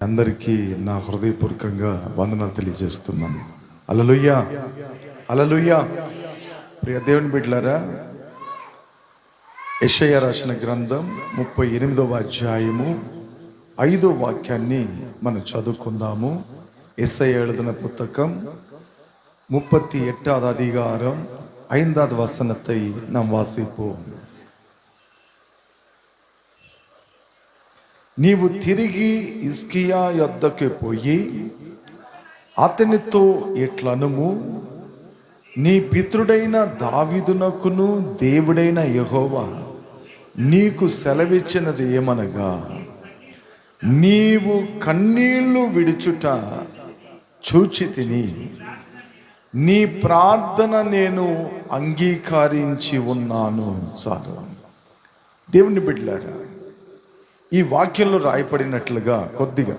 అందరికీ నా హృదయపూర్వకంగా వందనాలు తెలియజేస్తున్నాను. హల్లెలూయా, హల్లెలూయా. ప్రియ దేవుని బిడ్డలారా, యెషయా రాసిన గ్రంథం 38వ అధ్యాయము 5వ వాక్యాన్ని మనం చదువుకుందాము. యెషయా எழுதின புத்தகம் 38வது அதிகாரம் 5வது வசனத்தை நாம் வாசிப்போம். నీవు తిరిగి హిజ్కియా యొద్దకు పోయి అతనితో ఇట్లనుము, నీ పితరుడైన దావీదునకును దేవుడైన యెహోవా నీకు సెలవిచ్చినది ఏమనగా, నీవు కన్నీళ్లు విడుచుట చూచి తిని నీ ప్రార్థన నేను అంగీకరించి ఉన్నాను. చాలు. దేవుని బిడ్డలారా, ఈ వాక్యంలో రాయబడినట్లుగా కొద్దిగా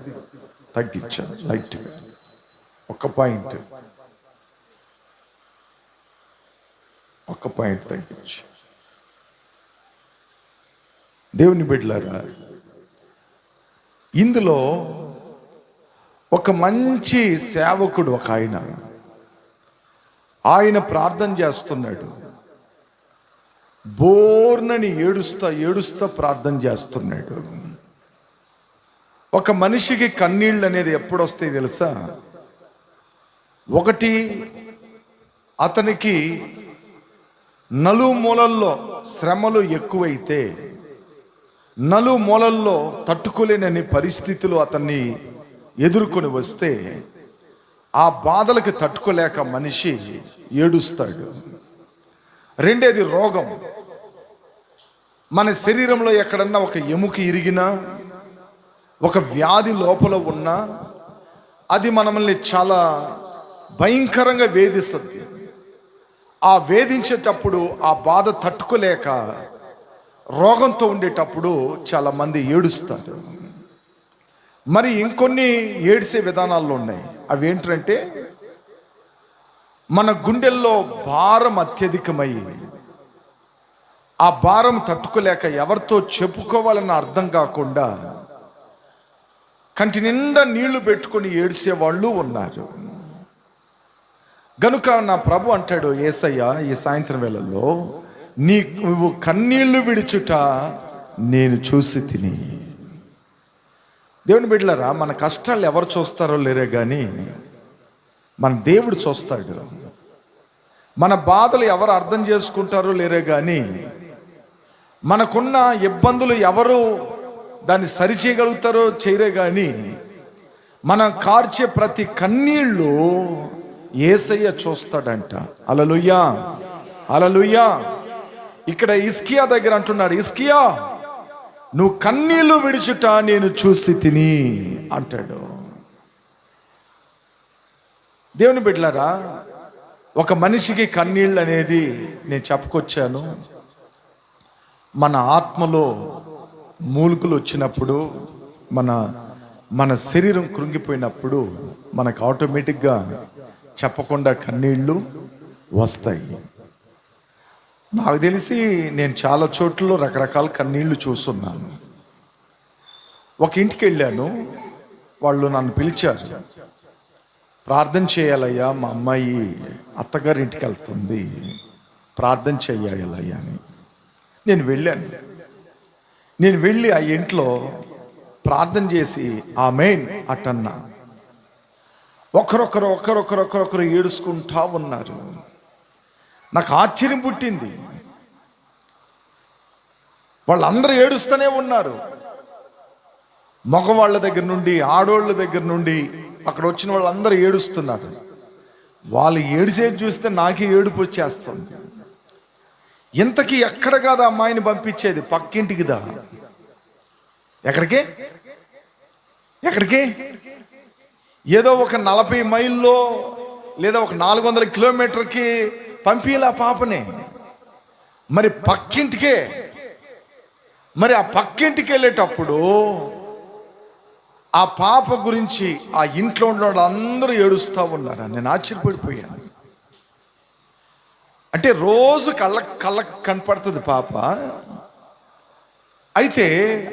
తగ్గించాను, లైట్గా ఒక పాయింట్ తగ్గించు. దేవుని బిడ్డలారా, ఇందులో ఒక మంచి సేవకుడు, ఒక ఆయన ప్రార్థన చేస్తున్నాడు. బోర్నని ఏడుస్తా ప్రార్థన చేస్తున్నాడు. ఒక మనిషికి కన్నీళ్ళు అనేది ఎప్పుడు వస్తాయి తెలుసా? ఒకటి, అతనికి నలుమూలల్లో శ్రమలు ఎక్కువైతే, నలుమూలల్లో తట్టుకోలేనని పరిస్థితులు అతన్ని ఎదుర్కొని వస్తే, ఆ బాధలకు తట్టుకోలేక మనిషి ఏడుస్తాడు. రెండేది రోగం. మన శరీరంలో ఎక్కడన్నా ఒక ఎముక ఇరిగినా, ఒక వ్యాధి లోపల ఉన్నా, అది మనల్ని చాలా భయంకరంగా వేధిస్తుంది. ఆ వేధించేటప్పుడు ఆ బాధ తట్టుకోలేక రోగంతో ఉండేటప్పుడు చాలామంది ఏడుస్తారు. మరి ఇంకొన్ని ఏడ్చే విధానాలు ఉన్నాయి. అవి ఏంటంటే, మన గుండెల్లో భారం అత్యధికమై ఆ భారం తట్టుకోలేక ఎవరితో చెప్పుకోవాలన్న అర్థం కాకుండా కంటి నిండా నీళ్లు పెట్టుకొని ఏడ్చే వాళ్ళు ఉన్నారు. గనుక నా ప్రభు అంటాడు, యేసయ్య ఈ సాయంత్రం వేళల్లో, నువ్వు కన్నీళ్లు విడుచుట నేను చూసి తిని. దేవుని బిడ్డలారా, మన కష్టాలు ఎవరు చూస్తారో లేరే కానీ మన దేవుడు చూస్తాడు. మన బాధలు ఎవరు అర్థం చేసుకుంటారో లేరే కానీ మనకున్న ఇబ్బందులు ఎవరు దాన్ని సరిచేయగలుగుతారో చేయరే కానీ మనం కార్చే ప్రతి కన్నీళ్ళు యేసయ్య చూస్తాడంట. హల్లెలూయా, హల్లెలూయా. ఇక్కడ హిజ్కియా దగ్గర అంటున్నాడు, హిజ్కియా నువ్వు కన్నీళ్లు విడుచుట నేను చూసి తిని అంటాడు. దేవుని బిడ్డలారా, ఒక మనిషికి కన్నీళ్ళు అనేది నేను చెప్పుకొచ్చాను. మన ఆత్మలో మూలుగులు వచ్చినప్పుడు, మన శరీరం కృంగిపోయినప్పుడు మనకు ఆటోమేటిక్గా చెప్పకుండా కన్నీళ్ళు వస్తాయి. నాకు తెలిసి నేను చాలా చోట్లలో రకరకాల కన్నీళ్లు చూస్తున్నాను. ఒక ఇంటికి వెళ్ళాను, వాళ్ళు నన్ను పిలిచారు, ప్రార్థన చేయాలయ్యా, మా అమ్మాయి అత్తగారి ఇంటికి వెళ్తుంది, ప్రార్థన చేయాలయ్యా అని. నేను వెళ్ళి ఆ ఇంట్లో ప్రార్థన చేసి ఆమేన్ అటన్నా. ఒకరొకరు ఏడుచుకుంటా ఉన్నారు. నాకు ఆశ్చర్యం పుట్టింది. వాళ్ళందరూ ఏడుస్తూనే ఉన్నారు. మగవాళ్ళ దగ్గర నుండి, ఆడోళ్ళ దగ్గర నుండి, అక్కడ వచ్చిన వాళ్ళందరూ ఏడుస్తున్నారు. వాళ్ళు ఏడిసేది చూస్తే నాకే ఏడుపు వచ్చేస్తుంది. ఇంతకీ ఎక్కడ కాదు అమ్మాయిని పంపించేది, పక్కింటికిదా. ఎక్కడికి ఏదో ఒక 40 మైల్లో లేదా ఒక 400 కిలోమీటర్కి పంపిలా పాపని. మరి పక్కింటికే. మరి ఆ పక్కింటికి వెళ్ళేటప్పుడు ఆ పాప గురించి ఆ ఇంట్లో ఉన్న వాళ్ళందరూ ఏడుస్తూ ఉన్నారు. నేను ఆశ్చర్యపడిపోయాను. అంటే రోజు కళ్ళకు కనపడుతుంది పాప. అయితే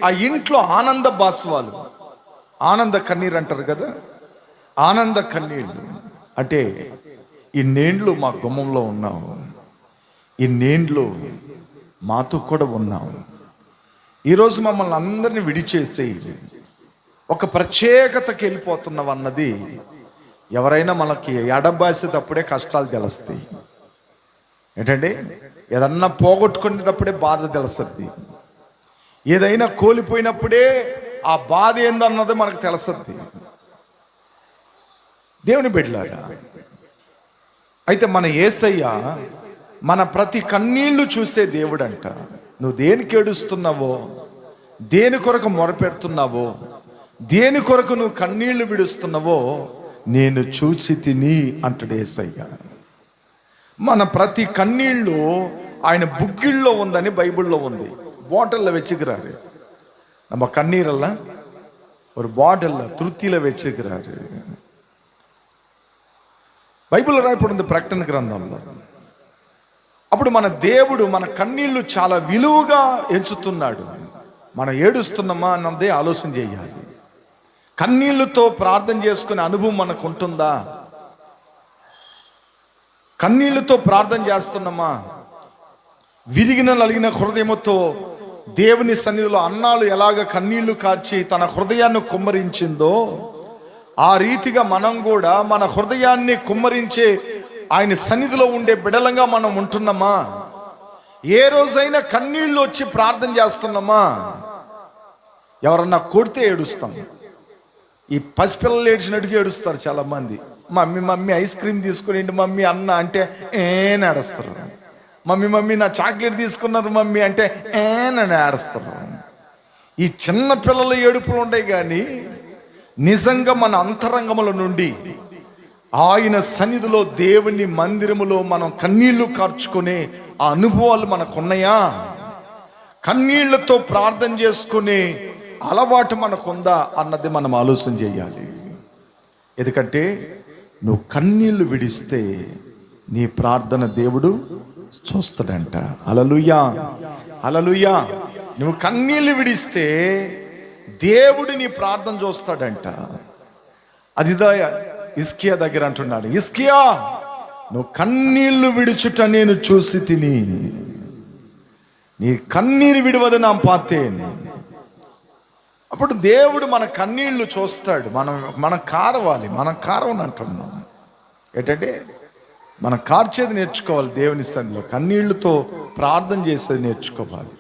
ఆ ఇంట్లో ఆనంద బాస్వాలు, ఆనంద కన్నీరు అంటారు కదా, ఆనంద కన్నీళ్ళు. అంటే ఇన్నేండ్లు మా గుమ్మంలో ఉన్నావు, ఇన్నేండ్లు మాతో కూడా ఉన్నావు, ఈరోజు మమ్మల్ని అందరినీ విడిచేసేయి ఒక ప్రత్యేకతకి వెళ్ళిపోతున్నావు అన్నది ఎవరైనా మనకి ఎడబాసేటప్పుడే కష్టాలు తెలుస్తాయి. ఏంటంటే ఏదన్నా పోగొట్టుకునేటప్పుడే బాధ తెలుస్తుంది, ఏదైనా కోల్పోయినప్పుడే ఆ బాధ ఏందన్నది మనకు తెలుస్తుంది. దేవుని బిడ్డలారా, అయితే మన యేసయ్య మన ప్రతి కన్నీళ్లు చూసే దేవుడంట. నువ్వు దేనికి ఏడుస్తున్నావో, దేని కొరకు మొరపెడుతున్నావో, దేని కొరకు నువ్వు కన్నీళ్లు విడుస్తున్నావో నేను చూసి తిని అంటాడు యేసయ్య. మన ప్రతి కన్నీళ్ళు ఆయన బుగ్గిళ్ళలో ఉందని బైబిల్లో ఉంది. బాటిల్లో వెచ్చుకురారు, நம்ம கண்ணீரெல்லாம் ஒரு பாட்டில்ல துருத்தியில வச்சுக்கிறாரு. బైబిల్లో రాయబడింది ప్రకటన గ్రంథంలో. అప్పుడు మన దేవుడు మన కన్నీళ్లు చాలా విలువగా ఎంచుతున్నాడు. మనం ఏడుస్తున్నామా అన్నదే ఆలోచన చేయాలి. కన్నీళ్లతో ప్రార్థన చేసుకునే అనుభవం మనకు ఉంటుందా? కన్నీళ్లతో ప్రార్థన చేస్తున్నామా? విరిగిన నలిగిన హృదయముతో దేవుని సన్నిధిలో అన్నాలు ఎలాగ కన్నీళ్లు కార్చి తన హృదయాన్ని కుమ్మరించిందో ఆ రీతిగా మనం కూడా మన హృదయాన్ని కుమ్మరించే ఆయన సన్నిధిలో ఉండే బిడలంగా మనం ఉంటున్నామా? ఏ రోజైనా కన్నీళ్ళు వచ్చి ప్రార్థన చేస్తున్నామా? ఎవరన్నా కొడితే ఏడుస్తాం. ఈ పసిపిల్లలు ఏడ్చినట్టుగా ఏడుస్తారు చాలా మంది. మమ్మీ మమ్మీ ఐస్ క్రీమ్ తీసుకుని మమ్మీ అన్న అంటే ఏడుస్తారు. మమ్మీ మమ్మీ నా చాక్లెట్ తీసుకున్నారు మమ్మీ అంటే నన్ను ఏడుస్తారు. ఈ చిన్న పిల్లల ఏడుపులు ఉంటాయి, కానీ నిజంగా మన అంతరంగముల నుండి ఆయన సన్నిధిలో దేవుని మందిరములో మనం కన్నీళ్లు కార్చుకునే ఆ అనుభవాలు మనకున్నాయా? కన్నీళ్లతో ప్రార్థన చేసుకునే అలవాటు మనకుందా అన్నది మనం ఆలోచన చేయాలి. ఎందుకంటే నువ్వు కన్నీళ్లు విడిస్తే నీ ప్రార్థన దేవుడు చూస్తాడంట. హల్లెలూయా, హల్లెలూయా. నువ్వు కన్నీళ్లు విడిస్తే దేవుడు నీ ప్రార్థన చూస్తాడంట. అదిదా హిజ్కియా దగ్గర అంటున్నాడు, హిజ్కియా నువ్వు కన్నీళ్లు విడుచుట నేను చూసి తిని, నీ కన్నీరు విడువదు నా పాతేన్. అప్పుడు దేవుడు మన కన్నీళ్లు చూస్తాడు. మనం కారవాలి. మనం కారవని అంటున్నాం. ఏంటంటే మనం కార్చేది నేర్చుకోవాలి. దేవుని సన్నిధిలో కన్నీళ్లతో ప్రార్థన చేసేది నేర్చుకోవాలి.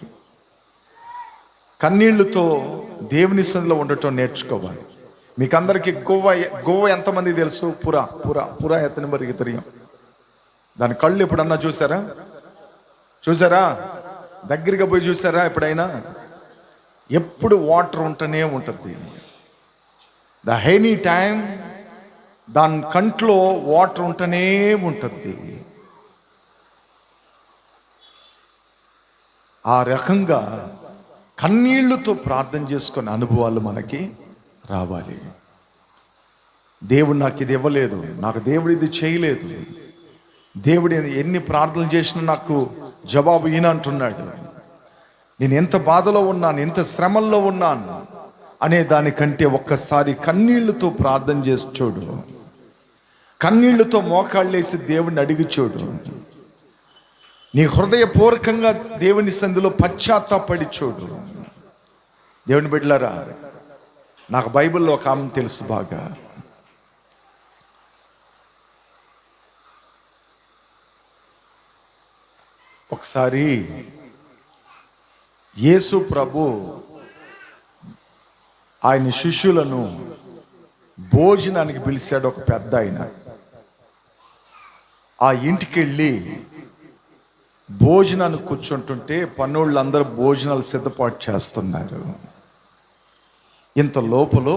కన్నీళ్లతో దేవుని సన్నిధిలో ఉండటం నేర్చుకోవాలి. మీకు అందరికీ గోవా ఎంతమంది తెలుసు? పురా ఎత్తని మరికి తెలియం. దాని కళ్ళు ఎప్పుడన్నా చూసారా? దగ్గరగా పోయి చూసారా ఎప్పుడైనా? ఎప్పుడు వాటర్ ఉంటూనే ఉంటుంది. ఎనీ టైం దాని కంట్లో వాటర్ ఉంటూనే ఉంటుంది. ఆ రకంగా కన్నీళ్లతో ప్రార్థన చేసుకునే అనుభవాలు మనకి రావాలి. దేవుడు నాకు ఇది ఇవ్వలేదు, నాకు దేవుడు ఇది చేయలేదు, దేవుడు ఎన్ని ప్రార్థనలు చేసినా నాకు జవాబు ఈయన అంటున్నాడు, నేను ఎంత బాధలో ఉన్నాను, ఎంత శ్రమల్లో ఉన్నాను అనే దానికంటే ఒక్కసారి కన్నీళ్లతో ప్రార్థన చేసి చూడు. కన్నీళ్లతో మోకాళ్ళేసి దేవుణ్ణి అడిగి చూడు. నీ హృదయపూర్వకంగా దేవుని సంధిలో పశ్చాత్తాపడి చూడు. దేవుని బిడ్డలారా, నాకు బైబిల్లో ఒక ఆమె తెలుసు బాగా. ఒకసారి యేసు ప్రభు ఆయన శిష్యులను భోజనానికి పిలిచాడు. ఒక పెద్ద ఆయన ఆ ఇంటికి వెళ్ళి భోజనానికి కూర్చుంటుంటే పన్నోళ్ళందరూ భోజనాలు సిద్ధపాటు చేస్తున్నారు. ఇంత లోపల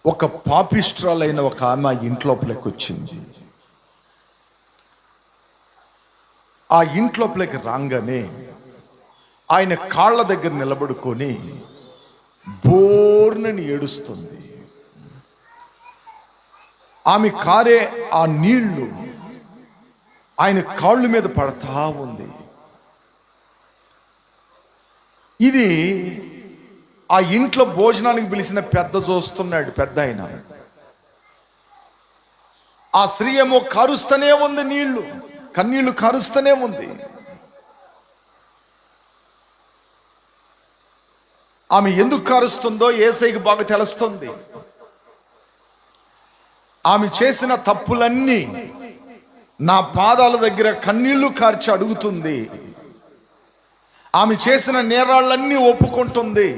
ఒక పాపిస్ట్రాలైన ఒక ఆమె ఇంట్లోపలికి వచ్చింది. ఆ ఇంట్లోపలికి రాగానే ఆయన కాళ్ళ దగ్గర నిలబడుకొని బోర్నని ఏడుస్తుంది. ఆమె కారే ఆ నీళ్లు ఆయన కాళ్ళ మీద పడతా ఉంది. ఇది ఆ ఇంట్లో భోజనానికి పిలిచిన పెద్ద చూస్తున్నాడు, పెద్ద ఆయన. ఆ స్త్రీ ఏమో కారుస్తూనే ఉంది, కన్నీళ్లు కారుస్తూనే ఉంది. ఆమె ఎందుకు కారుస్తుందో యేసయ్యకి బాగా తెలుస్తుంది. ఆమె చేసిన తప్పులన్నీ నా పాదాల దగ్గర కన్నీళ్లు కార్చి అడుగుతుంది. ఆమె చేసిన నేరాళ్ళన్నీ ఒప్పుకుంటుంది.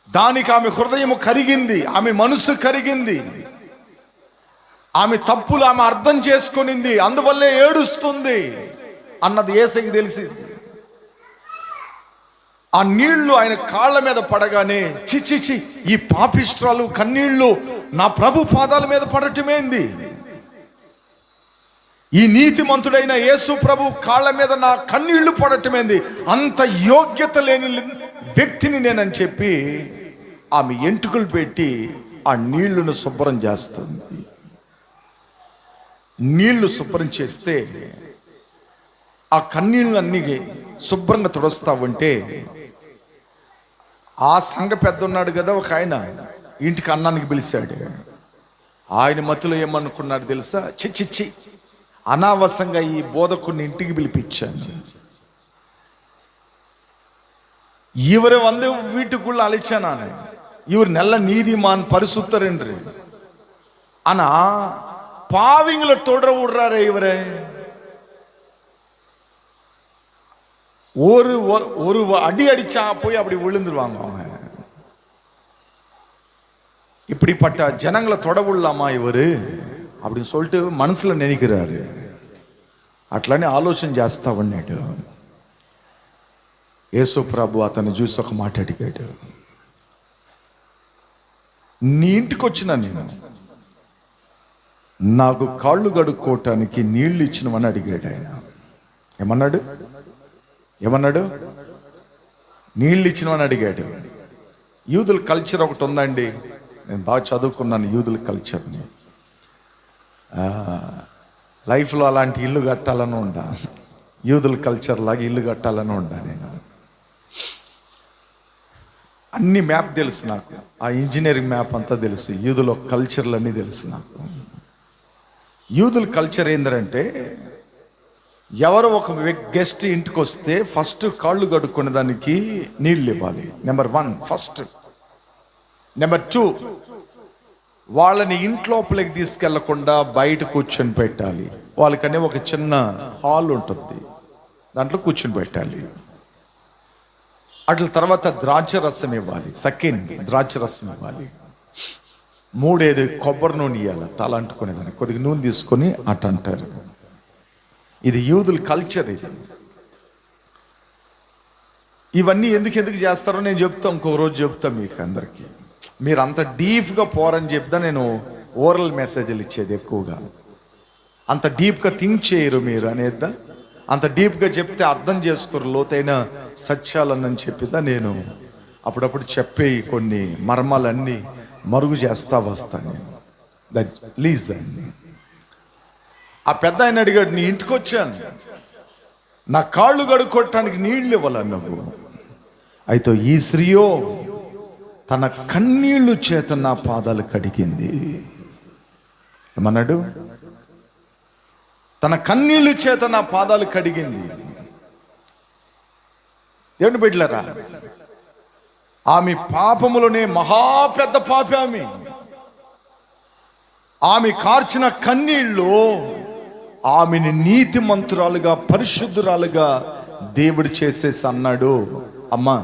దానికి ఆమె హృదయం కరిగింది, ఆమె మనసు కరిగింది, ఆమె తప్పులు ఆమె అర్థం చేసుకొనింది, అందువల్లే ఏడుస్తుంది అన్నది యేసయ్యకి తెలిసింది. ఆ నీళ్లు ఆయన కాళ్ళ మీద పడగానే చిచిచి, ఈ పాపిష్ట్రాలు కన్నీళ్లు నా ప్రభు పాదాల మీద పడటమేంది, ఈ నీతిమంతుడైన యేసు ప్రభు కాళ్ళ మీద నా కన్నీళ్లు పడటమేంది, అంత యోగ్యత లేని వ్యక్తిని నేనని చెప్పి ఆమె ఎంటుకలు పెట్టి ఆ నీళ్లను శుభ్రం చేస్తుంది. నీళ్లు శుభ్రం చేస్తే ఆ కన్నీళ్ళన్నీ శుభ్రంగా తుడుస్తావంటే, ఆ సంఘ పెద్ద ఉన్నాడు కదా ఒక ఆయన, ఇంటికి అన్నానికి పిలిచాడు. ఆయన మతిలో ఏమనుకున్నాడు తెలుసా, చిచ్చిచ్చి అనవసరంగా ఈ బోధకుడిని ఇంటికి పిలిపించాను, இவரை வந்து வீட்டுக்குள்ள அழைச்சேன் நான், இவர் நல்ல நீதிமான் பரிசுத்தர் என்று. ஆனா பாவிங்களை தொடர விடுறாரு இவரை. ஒரு அடி அடிச்சா போய் அப்படி விழுந்துருவாங்க அவங்க. இப்படிப்பட்ட ஜனங்களை தொட விடலாமா இவரு அப்படின்னு சொல்லிட்டு మనసులో நினைக்கிறாரு. అట్లానే ఆలోచన చేస్తా ఉన్నాడు. యేసు ప్రభు అతను చూసి ఒక మాట అడిగాడు, నీ ఇంటికి వచ్చినా నేను, నాకు కాళ్ళు కడుక్కోవటానికి నీళ్లు ఇచ్చినవని అడిగాడు ఆయన. ఏమన్నాడు? నీళ్ళు ఇచ్చినవని అడిగాడు. యూదుల కల్చర్ ఒకటి ఉందండి, నేను బాగా చదువుకున్నాను యూదుల కల్చర్ని. లైఫ్లో అలాంటి ఇల్లు కట్టాలని ఉండా, యూదుల కల్చర్ లాగా ఇల్లు కట్టాలని ఉండా. నేను అన్ని మ్యాప్ తెలుసు నాకు, ఆ ఇంజనీరింగ్ మ్యాప్ అంతా తెలుసు, యూదుల కల్చర్లు అన్నీ తెలుసు నాకు. యూదుల కల్చర్ ఏంటంటే, ఎవరు ఒక గెస్ట్ ఇంటికి వస్తే ఫస్ట్ కాళ్ళు కడుక్కునే దానికి నీళ్ళు ఇవ్వాలి, నెంబర్ 1 ఫస్ట్. నెంబర్ 2, వాళ్ళని ఇంట్లోపలికి తీసుకెళ్లకుండా బయట కూర్చొని పెట్టాలి. వాళ్ళకనే ఒక చిన్న హాల్ ఉంటుంది, దాంట్లో కూర్చొని పెట్టాలి. అట్ల తర్వాత ద్రాక్షరసం ఇవ్వాలి, సెకండ్ ద్రాక్షరసం ఇవ్వాలి. 3 కొబ్బరి నూనె ఇవ్వాలి, తల అంటుకునేదాన్ని కొద్దిగా నూనె తీసుకొని అట్ అంటారు. ఇది యూదుల కల్చర్. ఇవన్నీ ఎందుకు చేస్తారో నేను చెప్తా, ఇంకొక రోజు చెప్తా మీకు అందరికీ. మీరు అంత డీప్గా పోరని చెప్తా, నేను ఓరల్ మెసేజ్లు ఇచ్చేది ఎక్కువగా. అంత డీప్గా థింక్ చేయరు మీరు అనేద్దా, అంత డీప్గా చెప్తే అర్థం చేసుకోరు లోతైన సత్యాలన్నని చెప్పిదా. నేను అప్పుడప్పుడు చెప్పే కొన్ని మర్మాలన్నీ మరుగు చేస్తా వస్తాను నేను. లీజన్. ఆ పెద్ద ఆయన అడిగాడు, నీ ఇంటికి వచ్చాను, నా కాళ్ళు కడుక్కోవటానికి నీళ్ళు ఇవ్వాలన్నావు. అయితే ఈ స్త్రీయో తన కన్నీళ్ళు చేత నా పాదాలు కడిగింది. ఏమన్నాడు? తన కన్నీళ్ళు చేత నా పాదాలు కడిగింది. దేవుని బిడ్డలారా, ఆమె పాపములోనే మహా పెద్ద పాపి. ఆమె కార్చిన కన్నీళ్ళు ఆమెని నీతిమంతురాలుగా పరిశుద్ధురాలుగా దేవుడు చేసేసి అన్నాడు, అమ్మా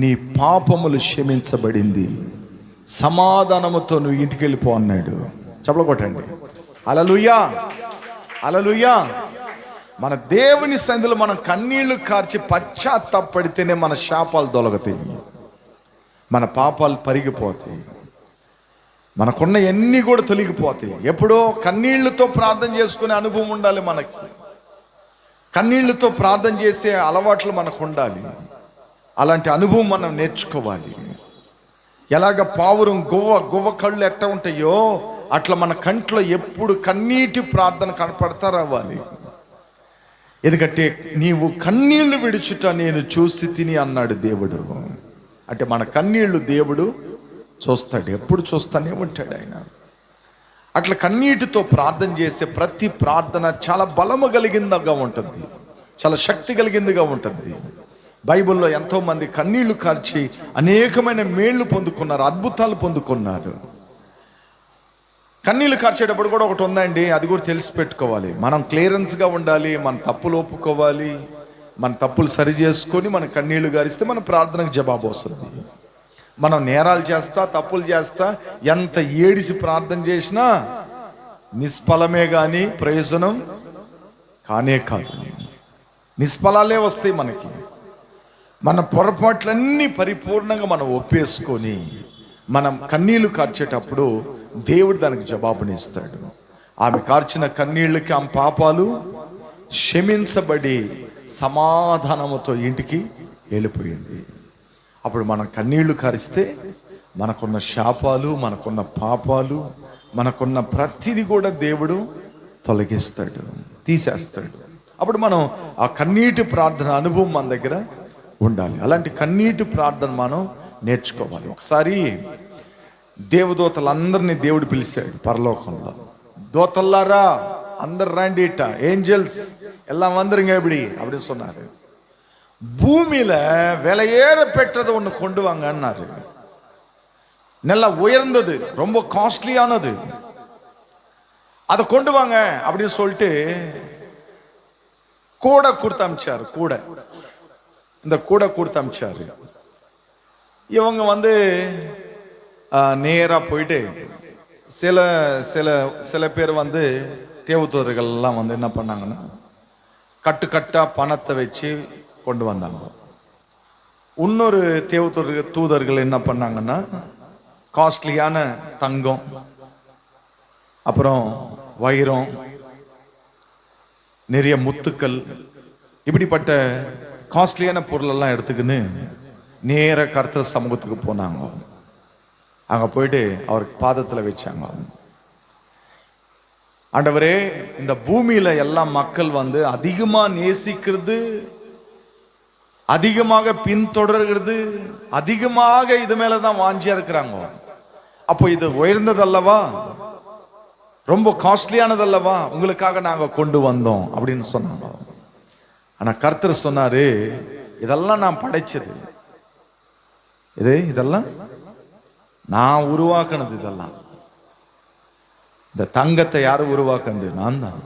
నీ పాపములు క్షమించబడింది, సమాధానముతో నువ్వు ఇంటికి వెళ్ళిపో అన్నాడు. చప్పట్లు కొట్టండి. హల్లెలూయా, హల్లెలూయా. మన దేవుని సన్నిధిలో మనం కన్నీళ్లు కార్చి పశ్చాత్తాపడితేనే మన శాపాలు తొలగుతాయి, మన పాపాలు పరిగిపోతాయి, మనకున్న ఎన్ని కూడా తొలగిపోతాయి. ఎప్పుడో కన్నీళ్లతో ప్రార్థన చేసుకునే అనుభవం ఉండాలి మనకి. కన్నీళ్లతో ప్రార్థన చేసే అలవాట్లు మనకు ఉండాలి. అలాంటి అనుభవం మనం నేర్చుకోవాలి. ఎలాగ పావురం గువ్వ కళ్ళు ఎట్ట ఉంటాయో అట్లా మన కంట్లో ఎప్పుడు కన్నీటి ప్రార్థన కనపడతా రావాలి. ఎందుకంటే నీవు కన్నీళ్లు విడుచుట నేను చూసి తిని అన్నాడు దేవుడు. అంటే మన కన్నీళ్లు దేవుడు చూస్తాడు, ఎప్పుడు చూస్తానే ఉంటాడు ఆయన. అట్లా కన్నీటితో ప్రార్థన చేసే ప్రతి ప్రార్థన చాలా బలము కలిగిందిగా ఉంటుంది, చాలా శక్తి కలిగిందిగా ఉంటుంది. బైబిల్లో ఎంతోమంది కన్నీళ్లు కార్చి అనేకమైన మేళ్లు పొందుకున్నారు, అద్భుతాలు పొందుకున్నారు. కన్నీళ్లు కార్చేటప్పుడు కూడా ఒకటి ఉందండి, అది కూడా తెలిసి పెట్టుకోవాలి. మనం క్లియరెన్స్గా ఉండాలి, మన తప్పులు ఒప్పుకోవాలి, మన తప్పులు సరి చేసుకొని మన కన్నీళ్లు గారిస్తే మన ప్రార్థనకు జవాబు వస్తుంది. మనం నేరాలు చేస్తా, తప్పులు చేస్తా, ఎంత ఏడిసి ప్రార్థన చేసినా నిష్ఫలమే కానీ ప్రయోజనం కానే కాదు. నిష్ఫలాలే వస్తాయి మనకి. మన పొరపాట్లన్నీ పరిపూర్ణంగా మనం ఒప్పేసుకొని మనం కన్నీళ్లు కార్చేటప్పుడు దేవుడు దానికి జవాబునిస్తాడు. ఆమె కార్చిన కన్నీళ్ళకి ఆమె పాపాలు క్షమించబడి సమాధానముతో ఇంటికి వెళ్ళిపోయింది. అప్పుడు మనం కన్నీళ్లు కారిస్తే మనకున్న శాపాలు, మనకున్న పాపాలు, మనకున్న ప్రతిదీ కూడా దేవుడు తొలగిస్తాడు, తీసేస్తాడు. అప్పుడు మనం ఆ కన్నీటి ప్రార్థన అనుభవం మన దగ్గర ఉండాలి. అలాంటి కన్నీటి ప్రార్థన మనం నేర్చుకోవాలి. ఒకసారి దేవదూతలందరినీ దేవుడు పిలిచాడు పరలోకంలో. దూతల్లారా అందరు రండిట, ఏంజల్స్ எல்லாம் வந்துருங்க அப்படின்னு சொன்னாரு. பூமியில விலையேற பெற்றது ஒன்று கொண்டு வாங்கன்னாரு. நல்லா உயர்ந்தது, ரொம்ப காஸ்ட்லியானது, அதை கொண்டு வாங்க அப்படின்னு சொல்லிட்டு கூடை கொடுத்து அமிச்சாரு. கூடை, இந்த கூடை கொடுத்து அமிச்சாரு. இவங்க நேராக போயிட்டு சில சில சில பேர் தேவதூதர்கள்லாம் என்ன பண்ணாங்கன்னா கட்டுக்கட்டாக பணத்தை வச்சு கொண்டு வந்தாங்க. இன்னொரு தூதர்கள் என்ன பண்ணாங்கன்னா காஸ்ட்லியான தங்கம், அப்புறம் வைரம், நிறைய முத்துக்கள், இப்படிப்பட்ட காஸ்ட்லியான பொருளெல்லாம் எடுத்துக்கின்னு நேர கர்த்தர் சமூகத்துக்கு போனாங்க. அங்கே போயிட்டு அவருக்கு பாதத்தில் வச்சாங்க. ஆண்டவரே, இந்த பூமியில எல்லாம் மக்கள் அதிகமாக நேசிக்கிறது, அதிகமாக பின்தொடர்கிறது, அதிகமாக இது மேலதான் வாஞ்சியா இருக்கிறாங்க. அப்போ இது உயர்ந்ததல்லவா, ரொம்ப காஸ்ட்லியானதல்லவா, உங்களுக்காக நாங்க கொண்டு வந்தோம் அப்படின்னு சொன்னாங்க. ஆனா கர்த்தர் சொன்னாரு, இதெல்லாம் நான் படைச்சது, இதெல்லாம் நான் உருவாக்குனது. இதெல்லாம் இந்த தங்கத்தை யாரு உருவாக்குனது? நான் தான்.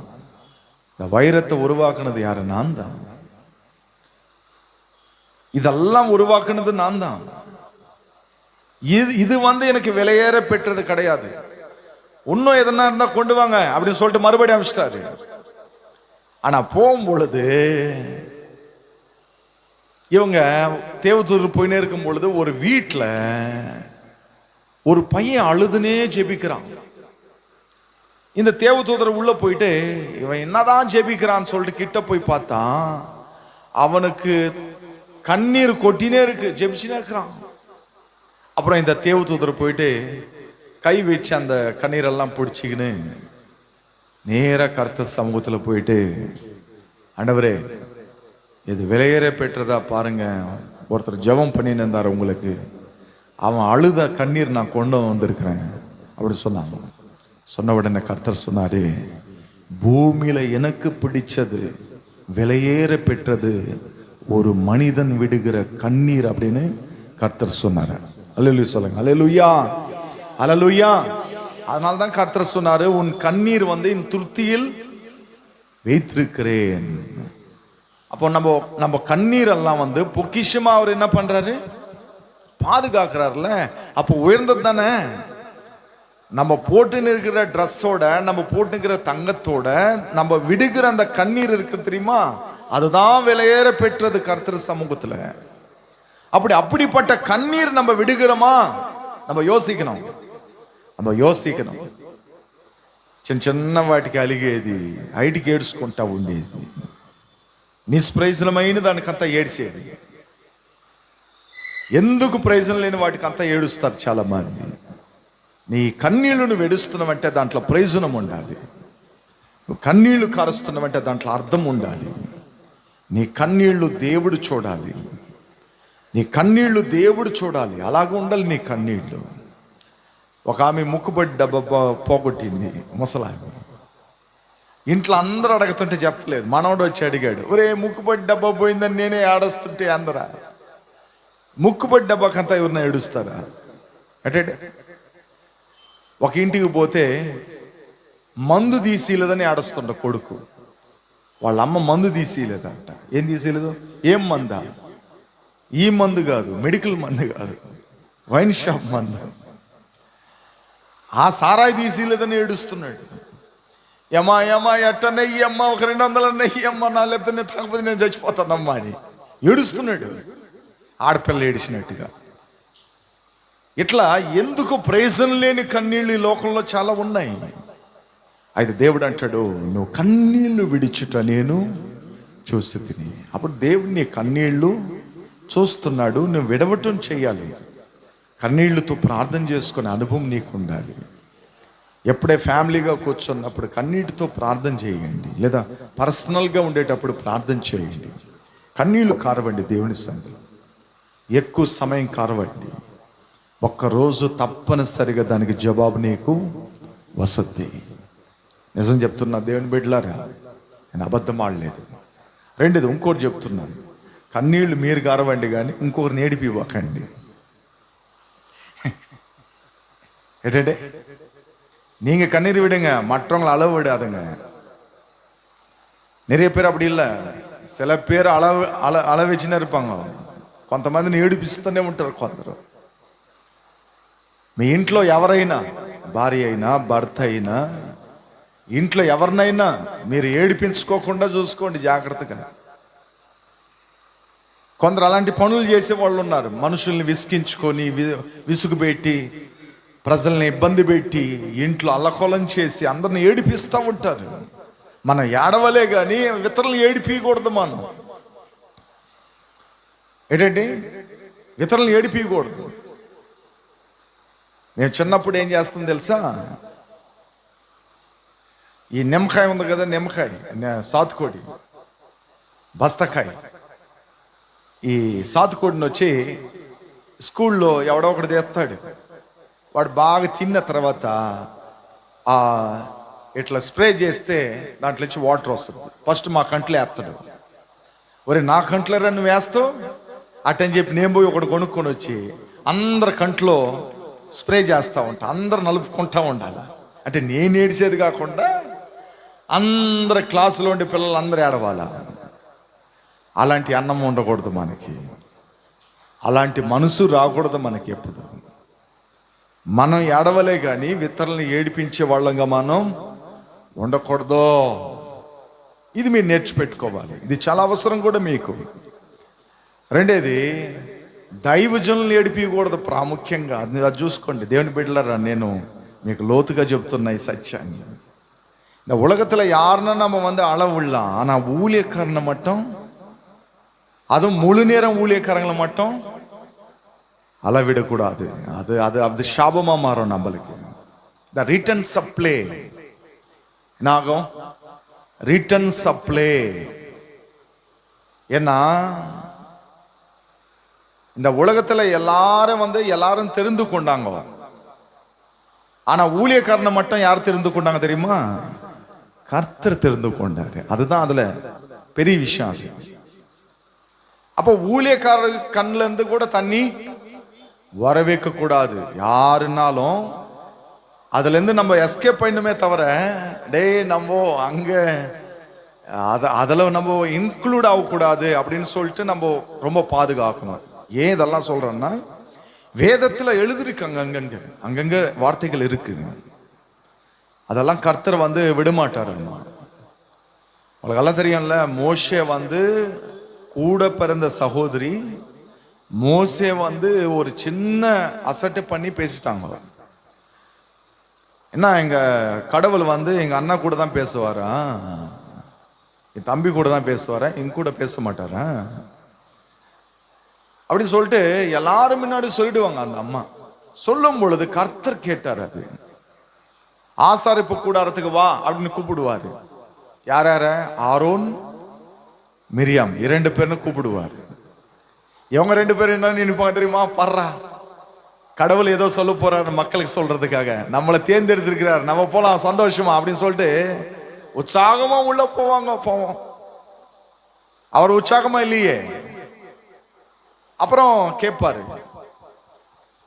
இந்த வைரத்தை உருவாக்குனது யாரு? நான் தான். இதெல்லாம் உருவாக்குனது நான் தான். இது எனக்கு விலையேற பெற்றது கிடையாது. இன்னும் எதனா இருந்தா கொண்டு வாங்க அப்படின்னு சொல்லிட்டு மறுபடியும் அனுப்பிச்சிட்டாரு. ஆனா போகும் பொழுது இவங்க தேவதூதர் போயினே இருக்கும் பொழுது ஒரு வீட்டுல ஒரு பையன் அழுதுனே ஜெபிக்கிறான். இந்த தேவதூதர் உள்ள போயிட்டு இவன் என்னதான் ஜெபிக்கிறான்னு சொல்லிட்டு கிட்ட போய் பார்த்தா அவனுக்கு கண்ணீர் கொட்டினே இருக்கு, ஜெபிச்சுனே இருக்கிறான். அப்புறம் இந்த தேவதூதர் போயிட்டு கை வச்சு அந்த கண்ணீரெல்லாம் பிடிச்சிக்கின்னு நேராக கர்த்தர் சமூகத்தில் போயிட்டு, ஆண்டவரே, இது விலையேற பெற்றதா பாருங்க, ஒருத்தர் ஜெபம் பண்ணின்னு இருந்தார் உங்களுக்கு, அவன் அழுத கண்ணீர் நான் கொண்டு வந்திருக்கிறேன் அப்படின்னு சொன்னாங்க. சொன்ன உடனே கர்த்தர் சொன்னாரு, பூமியில எனக்கு பிடிச்சது, விலையேற பெற்றது ஒரு மனிதன் விடுகிற கண்ணீர் அப்படின்னு கர்த்தர் சொன்னார். அல்லேலூயா சொல்லுங்க, அல்லேலூயா, அல்லேலூயா. அதனால தான் கர்த்தர் சொன்னாரு, உன் கண்ணீர் என் துர்த்தியில் வைத்திருக்கிறேன். அப்போ நம்ம கண்ணீர் எல்லாம் பொக்கிஷமா அவர் என்ன பண்றாரு? பாதுகாக்கிறார்ல. அப்போ உயர்ந்தது தானே. நம்ம போட்டுன்னு இருக்கிற ட்ரெஸ்ஸோட, நம்ம போட்டுக்கிற தங்கத்தோட நம்ம விடுகிற அந்த கண்ணீர் இருக்கு தெரியுமா, அதுதான் விலையேற பெற்றது கர்த்தர் சமூகத்துல. அப்படிப்பட்ட கண்ணீர் நம்ம விடுகிறோமா? நம்ம யோசிக்கணும். చిన్న వాటికి అలిగేది, ఐటికి ఏడ్చుకుంటా ఉండేది, నిష్ప్రయోజనమైన దానికంతా ఏడ్చేది. ఎందుకు ప్రయోజనం లేని వాటికి అంతా ఏడుస్తారు చాలా మంది. నీ కన్నీళ్లను వెడుస్తున్నావంటే దాంట్లో ప్రయోజనం ఉండాలి. కన్నీళ్లు కారుస్తున్నావంటే దాంట్లో అర్థం ఉండాలి. నీ కన్నీళ్లు దేవుడు చూడాలి, నీ కన్నీళ్లు దేవుడు చూడాలి. అలాగ ఉండాలి నీ కన్నీళ్లు. ఒక ఆమె ముక్కుబడి డబ్బా పోగొట్టింది, ముసలామె. ఇంట్లో అందరూ అడగతుంటే చెప్పలేదు. మనవడు వచ్చి అడిగాడు, ఒరే ముక్కుబడి డబ్బా పోయిందని నేనే ఏడుస్తుంటే అందరా ముక్కుబడి డబ్బాకంతా ఎవరిన ఏడుస్తారా అంటే. ఒక ఇంటికి పోతే మందు తీసిలేదని ఏడుస్తుంట కొడుకు. వాళ్ళ అమ్మ మందు తీసిలేదంట. ఏం తీసిలేదు? ఏం మందా? ఈ మందు కాదు, మెడికల్ మందు కాదు, వైన్ షాప్ మందు. ఆ సారాయి తీసిలేదని ఏడుస్తున్నాడు. ఏమా ఎట్ట నెయ్యి అమ్మ, ఒక 200 నెయ్యి అమ్మ, నా లేకపోతే నేను తాగకపోతే నేను చచ్చిపోతానమ్మా అని ఏడుస్తున్నాడు, ఆడపిల్ల ఏడిచినట్టుగా. ఇట్లా ఎందుకు ప్రయోజనం లేని కన్నీళ్ళు ఈ లోకంలో చాలా ఉన్నాయి. అయితే దేవుడు అంటాడు, నువ్వు కన్నీళ్లు విడిచుట నేను చూసి తిని. అప్పుడు దేవుడు నీ కన్నీళ్లు చూస్తున్నాడు. నువ్వు విడవటం చేయాలి. కన్నీళ్లతో ప్రార్థన చేసుకునే అనుభవం నీకు ఉండాలి. ఎప్పుడే ఫ్యామిలీగా కూర్చున్నప్పుడు కన్నీటితో ప్రార్థన చేయండి, లేదా పర్సనల్గా ఉండేటప్పుడు ప్రార్థన చేయండి. కన్నీళ్లు కారవండి దేవుని సన్నిధిలో, ఎక్కువ సమయం కారవండి. ఒక్కరోజు తప్పనిసరిగా దానికి జవాబు నీకు వసద్ది. నిజం చెప్తున్నా దేవుని బిడ్డలారా, నేను అబద్ధం ఆడలేదు. రెండోది ఇంకోటి చెప్తున్నాను, కన్నీళ్లు మీరు కారవండి కానీ ఇంకొకరిని ఏడిపివ్వకండి. ఏంటంటే நீங்க கண்ணீர் விடுங்க, மற்றவங்களை அளவு விடாதுங்க. நிறைய பேர் அப்படி இல்லை. சில பேர் அள வச்சுன்னு இருப்பாங்க. కొంతమందిని ఏడిపిస్తూనే ఉంటారు కొందరు. మీ ఇంట్లో ఎవరైనా, భార్య అయినా భర్త అయినా, ఇంట్లో ఎవరినైనా మీరు ఏడిపించుకోకుండా చూసుకోండి జాగ్రత్తగా. కొందరు అలాంటి పనులు చేసే వాళ్ళు ఉన్నారు. మనుషుల్ని విసిగించుకొని, విసుగుపెట్టి, ప్రజల్ని ఇబ్బంది పెట్టి, ఇంట్లో అల్లకొలం చేసి అందరిని ఏడిపిస్తూ ఉంటారు. మనం ఏడవలే కానీ ఇతరులను ఏడిపించకూడదు. మనం ఏంటండి, ఇతరులను ఏడిపించకూడదు. నేను చిన్నప్పుడు ఏం చేస్తాను తెలుసా, ఈ నిమ్మకాయ ఉంది కదా, నిమ్మకాయ, సాతుకోడి, బస్తకాయ, ఈ సాతుకోడిని వచ్చి స్కూల్లో ఎవడో ఒకటి తెస్తాడు. వాడు బాగా తిన్న తర్వాత ఇట్లా స్ప్రే చేస్తే దాంట్లో నుంచి వాటర్ వస్తుంది. ఫస్ట్ మా కంట్లో వేస్తాడు. ఒరే నా కంట్లో నువ్వు వేస్తావు అటని చెప్పి నేను పోయి ఒకటి కొనుక్కొని వచ్చి అందరి కంట్లో స్ప్రే చేస్తూ ఉంటా. అందరు నలుపుకుంటూ ఉండాలి. అంటే నేను ఏడిచేది కాకుండా అందరి క్లాసులో ఉండే పిల్లలు అందరూ ఏడవాలా. అలాంటి అన్నం ఉండకూడదు మనకి, అలాంటి మనసు రాకూడదు మనకి. ఎప్పుడు మనం ఏడవలే కానీ ఇతరులను ఏడిపించే వాళ్ళంగా మనం ఉండకూడదు. ఇది మీరు నేర్చిపెట్టుకోవాలి. ఇది చాలా అవసరం కూడా మీకు. రెండేది, దైవజనులను ఏడిపించకూడదు ప్రాముఖ్యంగా. అది చూసుకోండి దేవుని బిడ్డలారా, నేను మీకు లోతుగా చెప్తున్నా ఈ సత్యాన్ని. இந்த உலகத்தில் யாருன்னா நம்ம அளவுள்ள, ஆனால் ஊழியக்காரனை மட்டும், அதுவும் முழு நேரம் ஊழியக்காரங்களை மட்டும் அளவிடக்கூடாது. அது அது அது சாபமாக மாறும் நம்மளுக்கு. த ரிட்டர்ன் சப்ளை என்ன ஆகும்? Return supply. ஏன்னா இந்த உலகத்தில் எல்லாரும் தெரிந்து கொண்டாங்க. ஆனால் ஊழியக்காரனை மட்டும் யார் தெரிந்து கொண்டாங்க தெரியுமா? கர்த்தர் தெரிந்து கொண்டாரு. அதுதான் அதுல பெரிய விஷயம். அது அப்போ ஊழியக்காரர் கண்ணுல இருந்து கூட தண்ணி வர வைக்க கூடாது. யாருனாலும் அதுல இருந்து நம்ம எஸ்கேப் பண்ணணுமே தவிர, டே நம்ம அங்க அதில் நம்ம இன்க்ளூட் ஆகக்கூடாது அப்படின்னு சொல்லிட்டு நம்ம ரொம்ப பாதுகாக்கணும். ஏன் இதெல்லாம் சொல்றேன்னா, வேதத்துல எழுதிருக்கு அங்கங்க வார்த்தைகள் இருக்கு. அதெல்லாம் கர்த்தர் விடமாட்டார். உங்களுக்கு எல்லாம் தெரியும்ல, மோசே கூட பிறந்த சகோதரி மோசே ஒரு சின்ன அசட்டு பண்ணி பேசிட்டாங்க. என்ன, எங்க கடவுள் எங்க அண்ணா கூட தான் பேசுவாரா, என் தம்பி கூட தான் பேசுவாரா, எங்க கூட பேச மாட்டாரா அப்படின்னு சொல்லிட்டு எல்லாரும் முன்னாடி சொல்லிடுவாங்க. அந்த அம்மா சொல்லும் பொழுது கர்த்தர் கேட்டார். அது ஆசாரிப்பு கூடாரத்துக்கு வா அப்படின்னு கூப்பிடுவாரு. யார? ஆரோன், மிரியாம் 2 பேரும் கூப்பிடுவார். இவங்க 2 பேரும் என்ன நினைப்பாங்க தெரியுமா? பர்றா, கடவுள் ஏதோ சொல்ல போறாரு மக்களுக்கு சொல்றதுக்காக, நம்மளை தேர்ந்தெடுத்திருக்கிறார், நம்ம போலாம் சந்தோஷமா அப்படின்னு சொல்லிட்டு உற்சாகமா உள்ள போவோம். அவர் உற்சாகமா இல்லையே. அப்புறம் கேட்பாரு,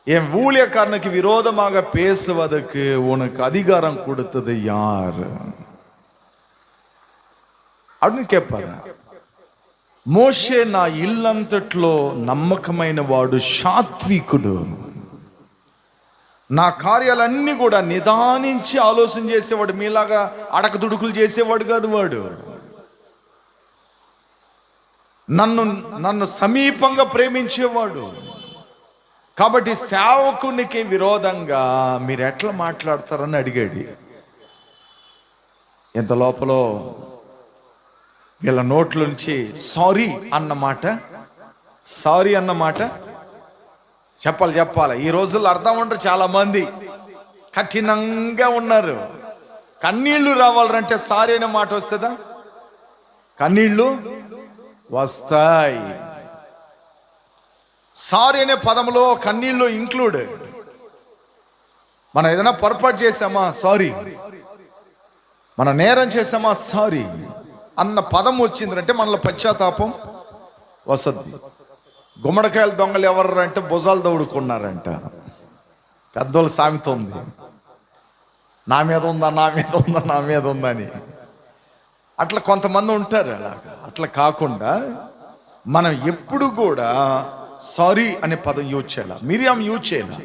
என் ஊழியக்காரனுக்கு விரோதமாக பேசுவதற்கு உனக்கு அதிகாரம் கொடுத்தது யார் அப்படின்னு கேட்பாரு. మోషే నా ఇల్లంతట్లో నమ్మకమైన వాడు, సాత్వికుడు, నా కార్యాలన్నీ కూడా నిదానించి ఆలోచన చేసేవాడు, మీలాగా అడకదుడుకులు చేసేవాడు కాదు వాడు. నన్ను సమీపంగా ప్రేమించేవాడు. కాబట్టి సేవకునికి విరోధంగా మీరు ఎట్లా మాట్లాడతారని అడిగాడు. ఎంత లోపల వీళ్ళ నోట్లోంచి సారీ అన్నమాట చెప్పాలి. ఈ రోజుల్లో అర్థం ఉంటారు, చాలా మంది కఠినంగా ఉన్నారు. కన్నీళ్లు రావాలంటే సారీ అనే మాట వస్తుందా? కన్నీళ్లు వస్తాయి. సారీ అనే పదంలో కన్నీళ్ళు ఇంక్లూడ్. మనం ఏదైనా పొరపాటు చేసామా సారీ, మన నేరం చేసామా సారీ అన్న పదం వచ్చిందంటే మనలో పశ్చాత్తాపం వసద్ది. గుమ్మడికాయల దొంగలు ఎవరు అంటే భుజాలు దౌడుకున్నారంట. పెద్దోళ్ళు సామెత ఉంది, నా మీద ఉందా అని. అట్లా కొంతమంది ఉంటారు. అట్లా కాకుండా మనం ఎప్పుడు కూడా సారీ అనే పదం యూజ్ చేయాలి. మిరియాం యూజ్ చేయాలి.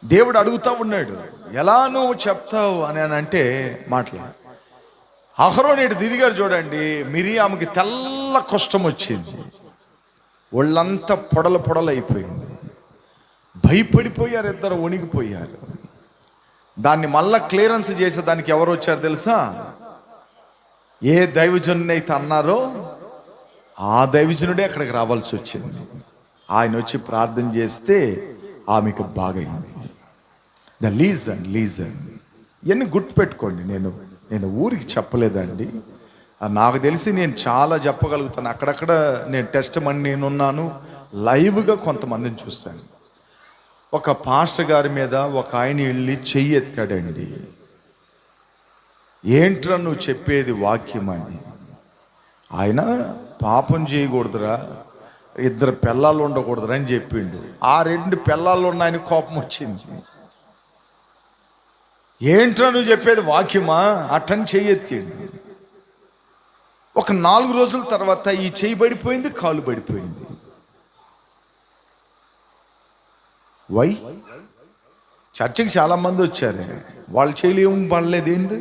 దేవుడు అడుగుతా ఉన్నాడు, ఎలా నువ్వు చెప్తావు అని అంటే మాట్లాడు. అహరోను ఇటు తిరిగారు చూడండి, మిరియాముకి తెల్ల కష్టం వచ్చింది, ఒళ్ళంతా పొడలైపోయింది, భయపడిపోయారు, ఇద్దరు వణిగిపోయారు. దాన్ని మళ్ళా క్లియరెన్స్ చేసేదానికి ఎవరు వచ్చారు తెలుసా? ఏ దైవజనుని అయితే అన్నారో ఆ దైవజనుడే అక్కడికి రావాల్సి వచ్చింది. ఆయన వచ్చి ప్రార్థన చేస్తే ఆమెకు బాగైంది. ద లీజన్ ఇవన్నీ గుర్తుపెట్టుకోండి. నేను ఊరికి చెప్పలేదండి, నాకు తెలిసి నేను చాలా చెప్పగలుగుతాను. అక్కడక్కడ నేను టెస్ట్ మని నేనున్నాను, లైవ్గా కొంతమందిని చూశాను. ఒక పాస్టర్ గారి మీద ఒక ఆయన వెళ్ళి చెయ్యి ఎత్తాడండి. ఏంట్రా నువ్వు చెప్పేది వాక్యం అని. ఆయన పాపం చేయకూడదురా, 2 పిల్లలు ఉండకూడదురా అని చెప్పిండు. ఆ 2 పిల్లలు ఉన్న ఆయన కోపం వచ్చింది. ఏంట్రా నువ్వు చెప్పేది వాక్యమా అట్టని చెయ్యెత్తిండు. ఒక 4 రోజుల తర్వాత ఈ చెయ్యి పడిపోయింది, కాలు పడిపోయింది. వై? చర్చకి చాలా మంది వచ్చారు, వాళ్ళు చేయలేం పడలేదు. ఏంది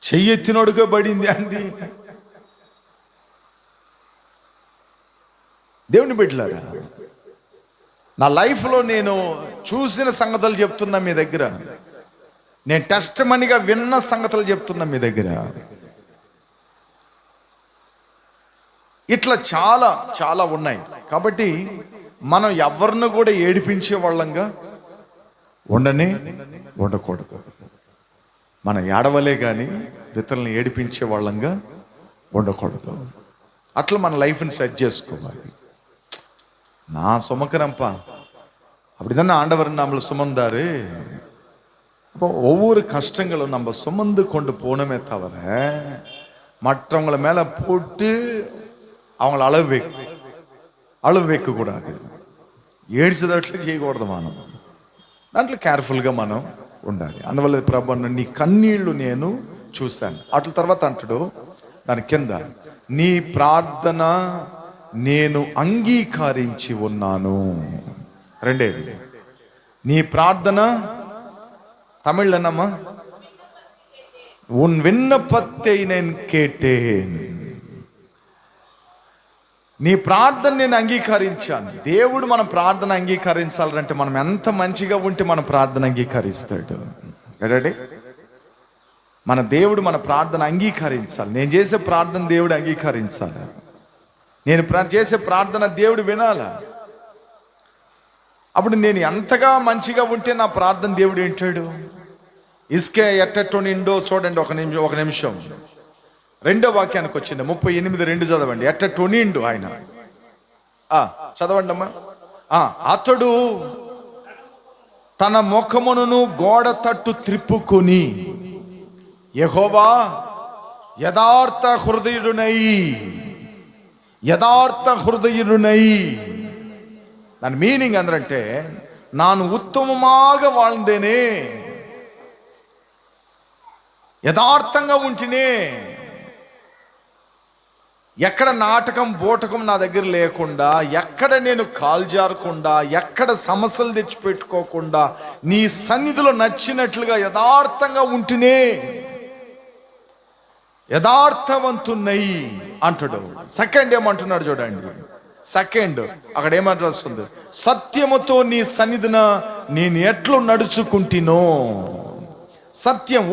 చెయ్యెత్తినోడుగా పడింది అంది. దేవుని బిడ్డలారా, నా లైఫ్లో నేను చూసిన సంగతులు చెప్తున్నా మీ దగ్గర, నేను టెస్ట్ మనీగా విన్న సంగతులు చెప్తున్నా మీ దగ్గర. ఇట్లా చాలా చాలా ఉన్నాయి. కాబట్టి మనం ఎవరిని కూడా ఏడిపించే వాళ్ళంగా ఉండకూడదు. మన ఏడవలే కానీ ఇతరులను ఏడిపించే వాళ్ళంగా ఉండకూడదు. అట్లా మన లైఫ్ని సెట్ చేసుకోవాలి. நான் சுமக்கிறேன்ப்பா அப்படி தானே ஆண்டவர் நம்மளை சுமந்தாரு. அப்போ ஒவ்வொரு கஷ்டங்களும் நம்ம சுமந்து கொண்டு போனோமே தவிர மற்றவங்களை மேலே போட்டு அவங்கள అలవ வைக்கக்கூடாது. ఏడ్చేటట్లు చేయకూడదు. మనం దాంట్లో కేర్ఫుల్గా మనం ఉండాలి. అందువల్ల ప్రభు నీ కన్నీళ్లు నేను చూశాను. అట్ల తర్వాత అంటాడు దాని కింద, నీ ప్రార్థన నేను అంగీకరించి ఉన్నాను. రెండేది, నీ ప్రార్థన తమిళ్ అన్నమ్మా, ఉన్ విన్నపத்தை నేను కేటేన్. నీ ప్రార్థన నేను అంగీకరించాను. దేవుడు మన ప్రార్థన అంగీకరించాలంటే మనం ఎంత మంచిగా ఉంటే మన ప్రార్థన అంగీకరిస్తాడు. ఏంటంటే మన దేవుడు మన ప్రార్థన అంగీకరించాలి. నేను చేసే ప్రార్థన దేవుడు అంగీకరించాలి. నేను చేసే ప్రార్థన దేవుడు వినాలా. అప్పుడు నేను ఎంతగా మంచిగా ఉంటే నా ప్రార్థన దేవుడు వింటాడు. ఇసుకే ఎట్టెట్టు నిండో చూడండి. ఒక నిమిషం రెండో వాక్యానికి వచ్చింది 38:2 చదవండి. ఎట్ట టొనిండు ఆయన. చదవండి అమ్మా. అతడు తన ముఖమును గోడ తట్టు త్రిప్పుకొని, యెహోవా యథార్థ హృదయుడునై. దాని మీనింగ్ అందరంటే, నాను ఉత్తమమాగ வாழ்ந்தேனே, యథార్థంగా ఉంచినే, ఎక్కడ నాటకం బోటకం నా దగ్గర లేకుండా, ఎక్కడ నేను కాల్జారకుండా, ఎక్కడ సమస్యలు తెచ్చిపెట్టుకోకుండా నీ సన్నిధిలో నచ్చినట్లుగా యథార్థంగా ఉంటునే, యథార్థవంతున్నై అంటాడు. సెకండ్ ఏమంటున్నాడు చూడండి. సెకండ్ అక్కడ ఏమంటుంది, సత్యముతో నీ సన్నిధిన నేను ఎట్లు నడుచుకుంటునో. సత్యం,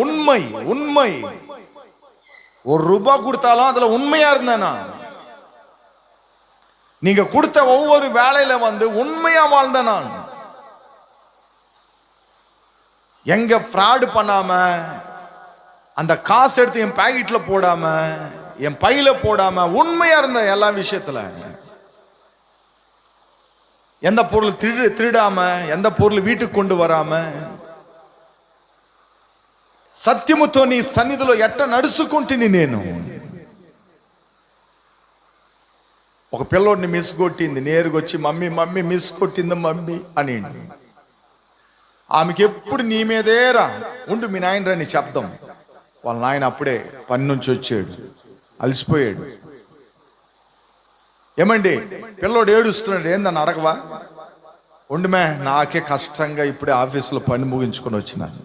ఉண்மை. ஒரு ரூபா கொடுத்தாலும் அதுல உண்மையா இருந்தானா, நீங்க கொடுத்த ஒவ்வொரு வேலையில உண்மையா வாழ்ந்த நான். எங்க ஃப்ராட் பண்ணாம, அந்த காசு எடுத்து என் பாக்கெட்ல போடாம, என் பையில போடாம உண்மையா இருந்த எல்லா விஷயத்துல. எந்த பொருள் திருடாம, எந்த பொருள் வீட்டுக்கு கொண்டு வராம, సత్యముతో నీ సన్నిధిలో ఎట్ట నడుచుకుంటుని నేను. ఒక పిల్లోడిని మిస్ కొట్టింది, నేరుగొచ్చి మమ్మీ మిస్ కొట్టింది మమ్మీ అని. ఆమెకి ఎప్పుడు నీ మీదేరా ఉండు, మీ నాయన రాని శబ్దం. వాళ్ళ నాయన అప్పుడే పని నుంచి వచ్చాడు, అలసిపోయాడు. ఏమండి పిల్లోడు ఏడుస్తున్నాడు, ఏందని అడగవా? ఉండుమే, నాకే కష్టంగా ఇప్పుడే ఆఫీసులో పని ముగించుకొని వచ్చినాను.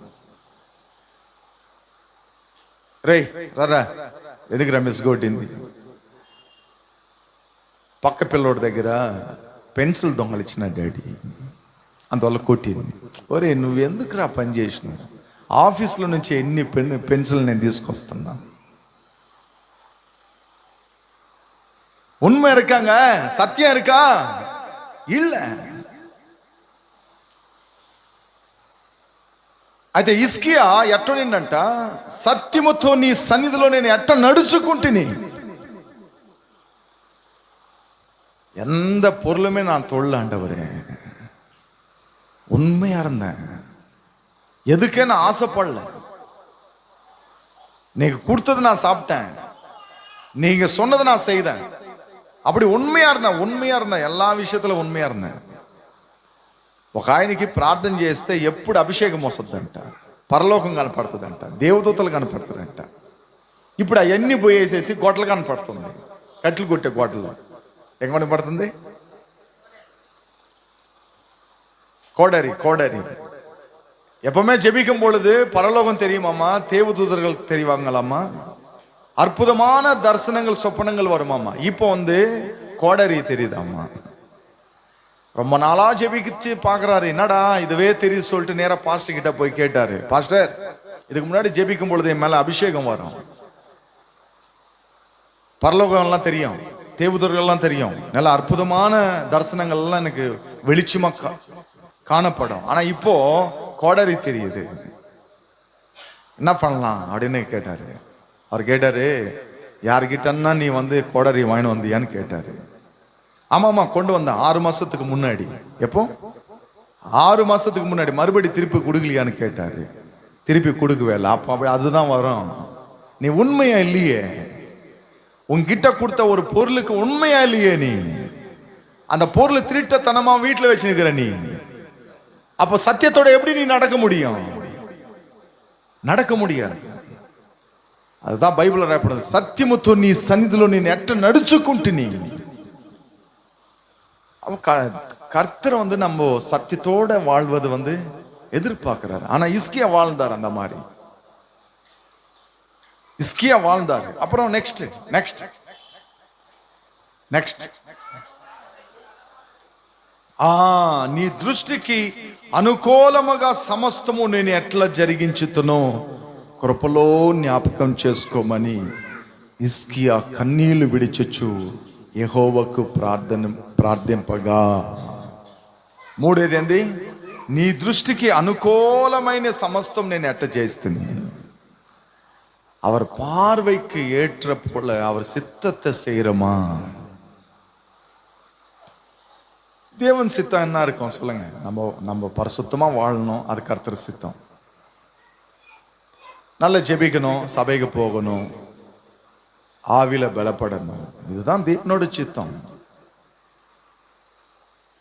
రే రా, ఎందుకు మిస్ కొట్టింది? పక్క పిల్లోడి దగ్గర పెన్సిల్ దొంగలిచ్చిన డాడీ, అందువల్ల కొట్టింది. ఒరే నువ్వెందుకురా పని చేసినావు? ఆఫీసులో నుంచి ఎన్ని పెన్సిల్ నేను తీసుకొస్తున్నా. உண்மை இருக்காங்க, సత్యం இருக்கா? இல்ல. అయితే హిజ్కియా ఎట్టనిండంట, సత్యముతో నీ సన్నిధిలో నేను ఎట్ట నడుచుకుంటుని, எந்த பொருளுமே நான் தொழாண்டவரே, உண்மையா இருந்தேன். எதுக்கே நான் ஆசைப்படல. நீங்க கொடுத்தது நான் சாப்பிட்டேன், நீங்க சொன்னதை நான் செய்தேன். அப்படி உண்மையா இருந்தேன், எல்லா விஷயத்துல உண்மையா இருந்தேன். ఒక ఆయనకి ప్రార్థన చేస్తే ఎప్పుడు అభిషేకం వస్తుందంట, పరలోకం కనపడుతుందంట, దేవదూతలు కనపడుతుందంట. ఇప్పుడు అవన్నీ పోయేసేసి గొడ్డలు కనపడుతుంది, కట్లు కొట్టే గొడ్డలు. ఎక్కడ కనపడుతుంది? கோடரி. எப்பவுமே ஜெபிக்கும் பொழுது பரலோகம் தெரியுமாம்மா, தேவதூதர்கள் தெரிவாங்களாம்மா, அற்புதமான தரிசனங்கள் சொப்பனங்கள் வருமாம்மா. இப்போ கோடரி தெரியுதாம்மா. ரொம்ப நாளா ஜெபிச்சு பாக்குறாரு, என்னடா இதுவே தெரியுது சொல்லிட்டு நேரா பாஸ்டர் கிட்ட போய் கேட்டாரு. பாஸ்டர், இதுக்கு முன்னாடி ஜெபிக்கும் பொழுது என் மேல அபிஷேகம் வரும், பரலோகம் எல்லாம் தெரியும், தேவதூதர்கள் எல்லாம் தெரியும், நல்ல அற்புதமான தரிசனங்கள் எல்லாம் எனக்கு வெளிச்சமா காணப்படும். ஆனா இப்போ கோடரி தெரியுது, என்ன பண்ணலாம் அப்படின்னு கேட்டாரு. அவர் கேட்டாரு, யாருக்கிட்டன்னா நீ கோடரி வாங்கிட்டு வந்தியான்னு கேட்டாரு. ஆமாம்மா கொண்டு வந்தேன் 6 மாசத்துக்கு முன்னாடி. எப்போ? 6 மாசத்துக்கு முன்னாடி. மறுபடி திருப்பி கொடுக்கலையான்னு கேட்டாரு. திருப்பி கொடுக்கவே இல்லை. அப்போ அப்படி அதுதான் வரும். நீ உண்மையா இல்லையே, உன்கிட்ட கொடுத்த ஒரு பொருளுக்கு உண்மையா இல்லையே, நீ அந்த பொருள் திருட்டத்தனமா வீட்டில் வச்சுருக்கிற நீ. அப்போ சத்தியத்தோட எப்படி நீ நடக்க முடியும்? நடக்க முடியாது. அதுதான் பைபிள் ராயப்படுது, సత్యముతో నీ సన్నిధిలో నేను ఎట్ట నడుచుకుంటుని. கர்த்தர் நம்ம சத்தியத்தோட வாழ்வது எதிர்பார்க்கிறார். ஆனா இஸ்கியா வாழ்ந்தார், அந்த மாதிரி இஸ்கியா வாழ்ந்தார். அப்புறம் நெக்ஸ்ட் నీ దృష్టికి అనుకూలముగా సమస్తము నేను ఎట్లా జరిగించుతునో కృపలో జ్ఞాపకం చేసుకోమని హిజ్కియా కన్నీళ్లు విడిచుచు యెహోవాకు ప్రార్థింపగా. మూడేది ఏంది? నీ దృష్టికి అనుకూలమైన సమస్తం నేను ఎట్ట చేస్తుంది. அவர் பார்வைக்கு ஏற்ற போல அவர் சித்தத்தை செய்யறோமா? தேவன் சித்தம் என்ன இருக்கும் சொல்லுங்க? நம்ம பரிசுத்தமா வாழணும், அது கர்த்தர் சித்தம். நல்லா ஜெபிக்கணும், சபைக்கு போகணும், ஆவில பலப்படணும், இதுதான் தேவனோட சித்தம்.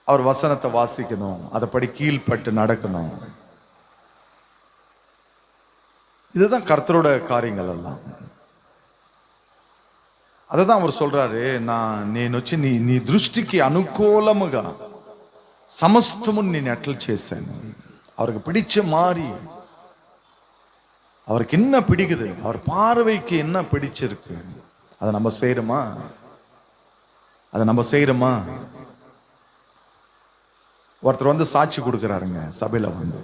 அவர் வசனத்தை வாசிக்கணும், அதைப்படி கீழ்பட்டு நடக்கணும், இதுதான் கர்த்தரோட காரியங்கள் எல்லாம். అதான் அவர் சொல்றாரு, నేను వచ్చి నీ దృష్టికి అనుకూలముగా సమస్తము నేను ఎట్లా చేశాను. அவருக்கு பிடிச்ச மாதிரி, அவருக்கு என்ன பிடிக்குது, அவர் பார்வைக்கு என்ன பிடிச்சிருக்கு, அதை நம்ம செய்யறோமா? ஒருத்தர் வந்து சாட்சி கொடுக்குறாருங்க சபையில வந்து,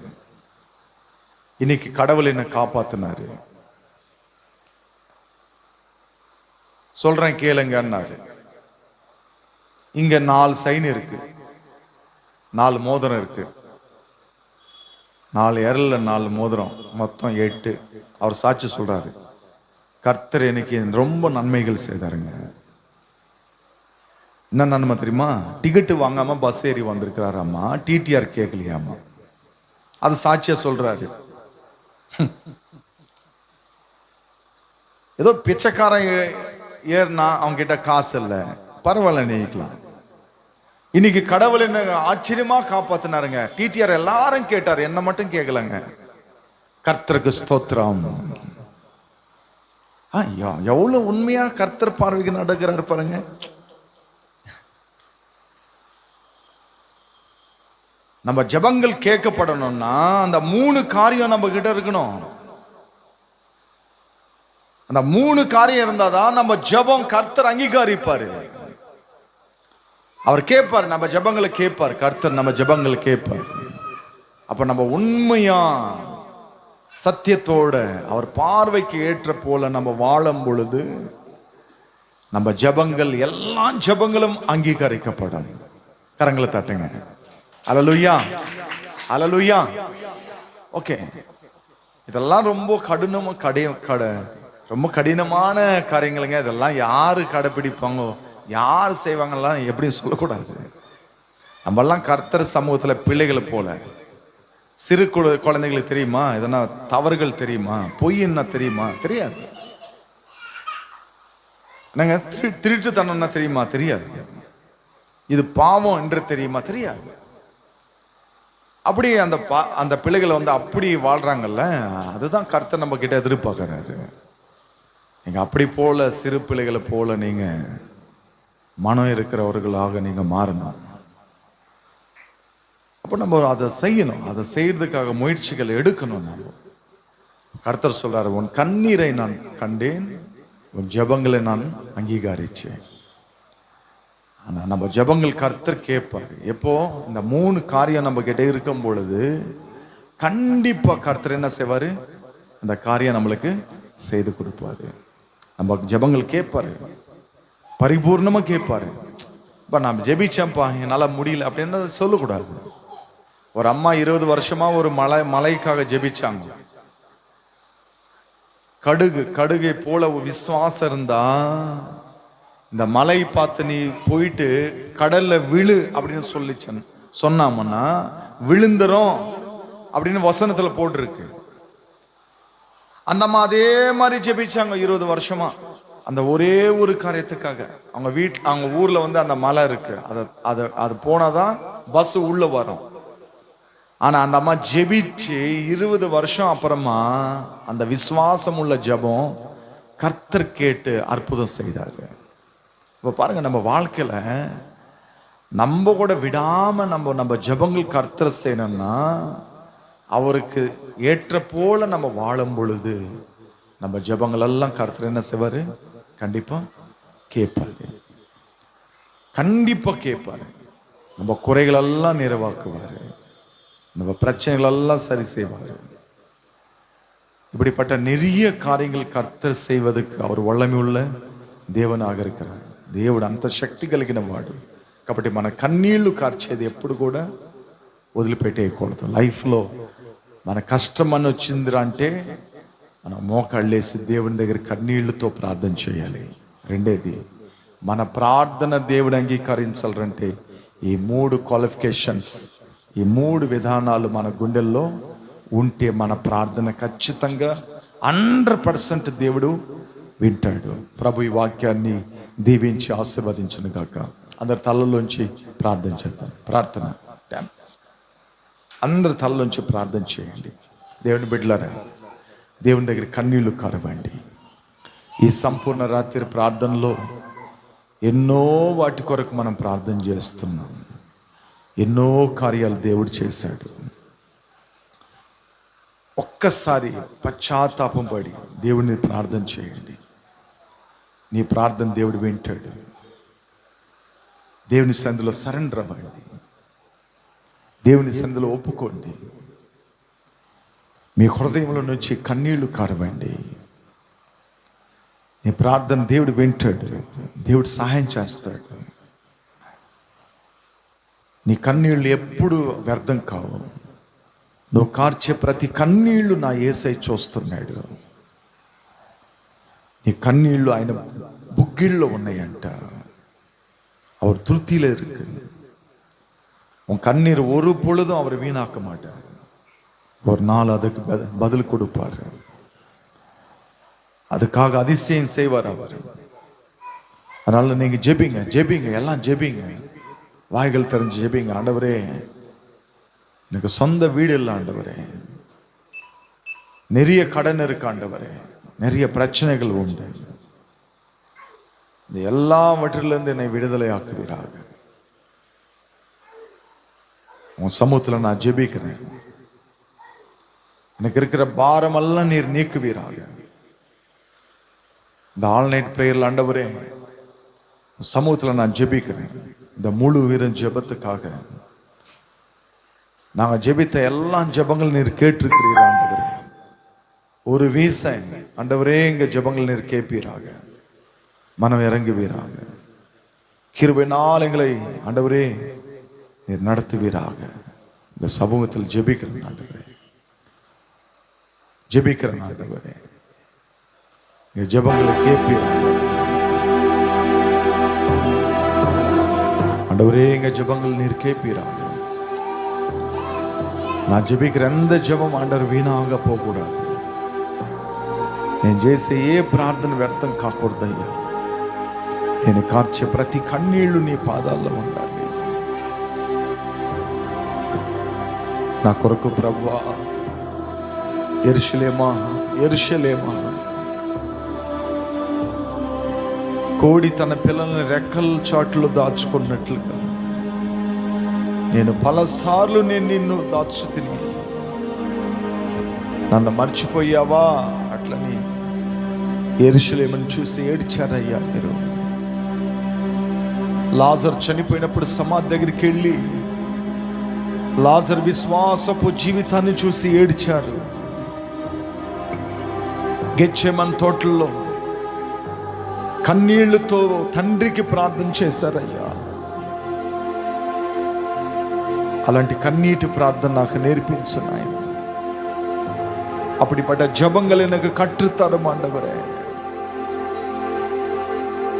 இன்னைக்கு கடவுள் என்ன காப்பாத்தினாரு, சொல்றேன் கேளுங்கன்னாரு. இங்க 4 சைன் இருக்கு, 4 மோதிரம் இருக்கு, 4 விரல்ல 4 மோதிரம், மொத்தம் 8. அவர் சாட்சி சொல்றாரு, கர்த்தர் எனக்கு ரொம்ப நன்மைகள் செய்தாருங்க. என்ன நன்மை தெரியுமா? டிக்கெட்டு வாங்காம பஸ் ஏறி வந்திருக்கிறாராம்மா, டிடிஆர் கேட்கலையாமா. அது சாட்சியா சொல்றாரு. ஏதோ பிச்சைக்காரன் ஏறினா அவங்க கிட்ட காசு இல்லை, பரவாயில்ல நினைக்கலாம். இன்னைக்கு கடவுள் என்ன ஆச்சரியமா காப்பாத்தினாருங்க. டிடிஆர் எல்லாரும் கேட்டார், என்ன மட்டும் கேட்கலங்க. கர்த்தருக்கு ஸ்தோத்திரம். எவ்வளவு உண்மையா கர்த்தர் பார்வைக்கு நடக்கிறாரு பாருங்க. நம்ம ஜெபங்கள் கேட்கப்படணும்னா அந்த 3 காரியம் நம்ம கிட்ட இருக்கணும். அந்த 3 காரியம் இருந்தாதான் நம்ம ஜெபம் கர்த்தர் அங்கீகரிப்பாரு. அவர் கேட்பார், நம்ம ஜெபங்களை கேட்பார் கர்த்தர், நம்ம ஜெபங்களை கேட்பார். அப்ப நம்ம உண்மையா சத்தியத்தோட அவர் பார்வைக்கு ஏற்ற போல நம்ம வாழும் பொழுது நம்ம ஜெபங்கள், எல்லா ஜெபங்களும் அங்கீகரிக்கப்படும். கரங்களை தட்டுங்க. அல்லேலூயா, அல்லேலூயா. ஓகே, இதெல்லாம் ரொம்ப ரொம்ப கடினமான காரியங்களுங்க. இதெல்லாம் யாரு கடைப்பிடிப்பாங்க, யார் செய்வாங்கலாம் எப்படி சொல்லக்கூடாது. நம்மெல்லாம் கர்த்தர் சமூகத்துல பிள்ளைகளை போல. சிறு குழந்தைகளுக்கு தெரியுமா இதனா தவறுகள் தெரியுமா, பொய் என்ன தெரியுமா? தெரியாது. என்னங்க திருட்டுத்தனம்னா தெரியுமா? தெரியாது. இது பாவம் என்று தெரியுமா? தெரியாது. அப்படி அந்த பிள்ளைகளை வந்து அப்படி வாழ்றாங்கல்ல, அதுதான் கர்த்தர் நம்ம கிட்ட எதிர்பார்க்கிறாரு. நீங்க அப்படி போல சிறு பிள்ளைகளை போல நீங்க மனம் இருக்கிறவர்களாக நீங்க மாறணும். அப்போ நம்ம அதை செய்யணும். அதை செய்யறதுக்காக முயற்சிகள் எடுக்கணும். நம்ம கர்த்தர் சொல்றாரு, உன் கண்ணீரை நான் கண்டேன், உன் ஜெபங்களை நான் அங்கீகரிச்சேன். ஆனா நம்ம ஜெபங்கள் கர்த்தர் கேட்பாரு. எப்போ இந்த 3 காரியம் நம்ம கிட்ட இருக்கும் பொழுது கண்டிப்பா கர்த்தர் என்ன செய்வாரு, அந்த காரியம் நம்மளுக்கு செய்து கொடுப்பாரு. நம்ம ஜெபங்கள் கேட்பாரு, பரிபூர்ணமா கேட்பாரு. இப்ப நான் ஜெபிச்சேன்ப்பா, என்னால முடியல அப்படின்னு சொல்லக்கூடாது. ஒரு அம்மா 20 வருஷமா ஒரு மலைக்காக ஜெபிச்சாங்க. கடுகை போல விசுவாசம் இருந்தா இந்த மலை பார்த்து நீ போயிட்டு கடல்ல விழு அப்படின்னு சொன்னாமன்னா விழுந்துரும் அப்படின்னு வசனத்துல போட்டிருக்கு. அந்த அம்மா அதே மாதிரி ஜெபிச்சாங்க 20 வருஷமா. அந்த ஒரே ஒரு காரியத்துக்காக அவங்க ஊர்ல வந்து அந்த மலை இருக்கு, அது போனாதான் பஸ் உள்ள வரும். ஆனா அந்த அம்மா ஜெபிச்சு 20 வருஷம் அப்புறமா அந்த விசுவாசம் உள்ள ஜெபம் கர்த்தர் கேட்டு அற்புதம் செய்தாரு. இப்ப பாருங்க, நம்ம வாழ்க்கையில நம்ம கூட விடாம நம்ம ஜெபங்கள் கர்த்தர் செய்யணும்னா அவருக்கு ஏற்ற போல நம்ம வாழும் பொழுது நம்ம ஜெபங்கள் எல்லாம் கர்த்தர் என்ன செய்வாரு, கண்டிப்பா கேட்பாரு. கண்டிப்பா கேட்பாரு. நம்ம குறைகள் எல்லாம் நிறைவாக்குவாரு, நம்ம பிரச்சனைகள் எல்லாம் சரி செய்வாரு. இப்படிப்பட்ட நிறைய காரியங்கள் கர்த்தர் செய்வதற்கு அவர் వల్లమి உள்ள దేవునాக இருக்கிறார். దేవుడు అంత శక్తి కలిగిన వాడు. కాబట్టి మన కన్నీళ్లు కార్చేది ఎప్పుడు కూడా వదిలిపెట్టేయకూడదు. లైఫ్లో మన కష్టం అని వచ్చిందిరా అంటే మనం మోకాళ్ళేసి దేవుని దగ్గర కన్నీళ్లతో ప్రార్థన చేయాలి. రెండేది, మన ప్రార్థన దేవుడు అంగీకరించాలంటే ఈ 3 క్వాలిఫికేషన్స్, ఈ 3 విధానాలు మన గుండెల్లో ఉంటే మన ప్రార్థన ఖచ్చితంగా 100% దేవుడు వింటాడు. ప్రభు ఈ వాక్యాన్ని దీవించి ఆశీర్వదించును గాక. అందరి తలలోంచి ప్రార్థన చేద్దాం. ప్రార్థన అందరి తలలోంచి ప్రార్థన చేయండి. దేవుని బిడ్డలారా, దేవుని దగ్గర కన్నీళ్లు కారవండి. ఈ సంపూర్ణ రాత్రి ప్రార్థనలో ఎన్నో వాటి కొరకు మనం ప్రార్థన చేస్తున్నాం. ఎన్నో కార్యాలు దేవుడు చేశాడు. ఒక్కసారి పశ్చాత్తాపం పడి దేవుడిని ప్రార్థన చేయండి. నీ ప్రార్థన దేవుడు వింటాడు. దేవుని సన్నిధిలో సరెండర్ అవ్వండి. దేవుని సన్నిధిలో ఒప్పుకోండి. మీ హృదయంలో నుంచి కన్నీళ్లు కారవండి. నీ ప్రార్థన దేవుడు వింటాడు. దేవుడు సహాయం చేస్తాడు. నీ కన్నీళ్ళు ఎప్పుడు వ్యర్థం కావు. నువ్వు కార్చే ప్రతి కన్నీళ్లు నా యేసయ్య చూస్తున్నాడు. నీ కన్నీళ్లు ఆయన బుగ్గిళ్ళలో ఉన్నాయంట. அவர் திருப்தியில் இருக்கு. உன் கண்ணீர் ஒரு பொழுதும் அவர் வீணாக்க மாட்டார். ஒரு நாள் அதுக்கு பதில் கொடுப்பார். அதுக்காக அதிசயம் செய்வார் அவர். அதனால நீங்க ஜெபிங்க, ஜெபிங்க, எல்லாம் ஜெபிங்க. வாய்கள் தெரிஞ்சு ஜெபிங்க. ஆண்டவரே, எனக்கு சொந்த வீடு இல்லை ஆண்டவரே, நிறைய கடன் இருக்கு ஆண்டவரே, நிறைய பிரச்சனைகள் உண்டு. இந்த எல்லாவற்றிலிருந்து என்னை விடுதலை ஆக்குவீராக. உன் சமூகத்தில் நான் ஜெபிக்கிறேன். எனக்கு இருக்கிற பாரமெல்லாம் நீர் நீக்குவீராக. இந்த ஆல்நைட் பிரேயர்ல ஆண்டவரே, சமூகத்தில் நான் ஜெபிக்கிறேன். இந்த முழு வீரன் ஜெபத்துக்காக நாங்கள் ஜெபித்த எல்லா ஜெபங்கள் நீர் கேட்டிருக்கிறீர் ஆண்டவரே. ஒரு வீசை ஆண்டவரே, எங்க ஜெபங்கள் நீர் கேட்பீராக. மனம் இறங்குவீராக. கிருபையினால் எங்களை ஆண்டவரே நீர் நடத்துவீராக. இந்த சமூகத்தில் ஜெபிக்கிறேன் ஆண்டவரே, ஜெபிக்கிறேன் ஆண்டவரே. எங்க ஜெபங்களை கேட்பீராக ஆண்டவரே. எங்க ஜெபங்கள் நீர் கேட்பீராக. நான் ஜெபிக்கிற எந்த ஜெபம் ஆண்டவர் வீணாக போகக்கூடாது. నేను చేసే ఏ ప్రార్థన వ్యర్థం కాకూడదయ్యా. నేను కార్చే ప్రతి కన్నీళ్లు నీ పాదాల్లో ఉండాలి. నా కొరకు ప్రభువా, యెరూషలేమా, యెరూషలేమా, కోడి తన పిల్లల్ని రెక్కల చాటులో దాచుకున్నట్లుగా నేను పలసార్లు నిన్ను దాచుతిని. నన్ను మర్చిపోయావా అట్లని యెరూషలేమును చూసి ఏడ్చారయ్యా మీరు. లాజర్ చనిపోయినప్పుడు సమాధి దగ్గరికి వెళ్ళి లాజర్ విశ్వాసపు జీవితాన్ని చూసి ఏడ్చారు. గెత్సేమని తోటల్లో కన్నీళ్లతో తండ్రికి ప్రార్థన చేశారయ్యా. అలాంటి కన్నీటి ప్రార్థన నాకు నేర్పించు నాయన. அப்படிப்பட்ட ஜபங்களை எனக்கு கற்றுத்தரும் ஆண்டவரே.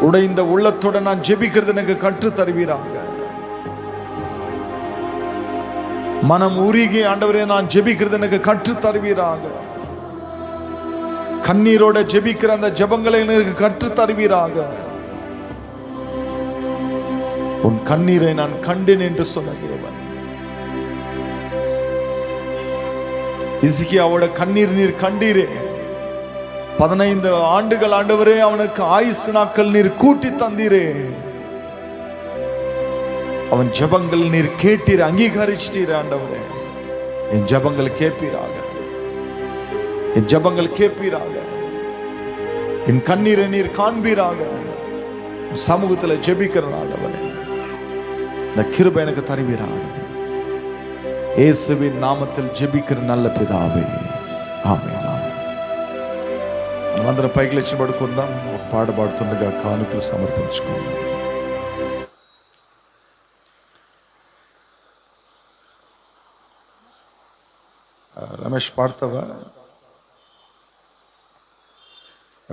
உடைந்த உள்ளத்தோட நான் ஜெபிக்கிறது எனக்கு கற்று தருவீராக. மனம் உருகி ஆண்டவரே நான் ஜெபிக்கிறது எனக்கு கற்று தருவீராக. கண்ணீரோட ஜெபிக்கிற அந்த ஜபங்களை எனக்கு கற்று தருவீராக. உன் கண்ணீரை நான் கண்டேன் என்று சொன்ன தேவன். இசிக்கியாவோட கண்ணீர் நீர் கண்டீரே. 15 ஆண்டுகள் ஆண்டவரே அவனுக்கு ஆயுசு நாட்கள் நீர் கூட்டி தந்தீரே. அவன் ஜபங்கள் நீர் கேட்டீர், அங்கீகரிச்சிட்டீர் ஆண்டவரே. என் ஜபங்கள் கேட்பீராக, என் ஜபங்கள் கேட்பீராக. என் கண்ணீரை நீர் காண்பீராக. சமூகத்தில் ஜெபிக்கிற ஆண்டவரே, இந்த கிருபை எனக்கு தருவீராக. இயேசுவின் நாமத்தில் ஜெபிக்கிற நல்ல பிதாவே, ఆమేన్. మనమందరం పైకి లేచి పడుకుందాం. ఒక పాట పాడుతుండగా కానుకలు సమర్పించుకుందాం. రమేష్ పాడతావా?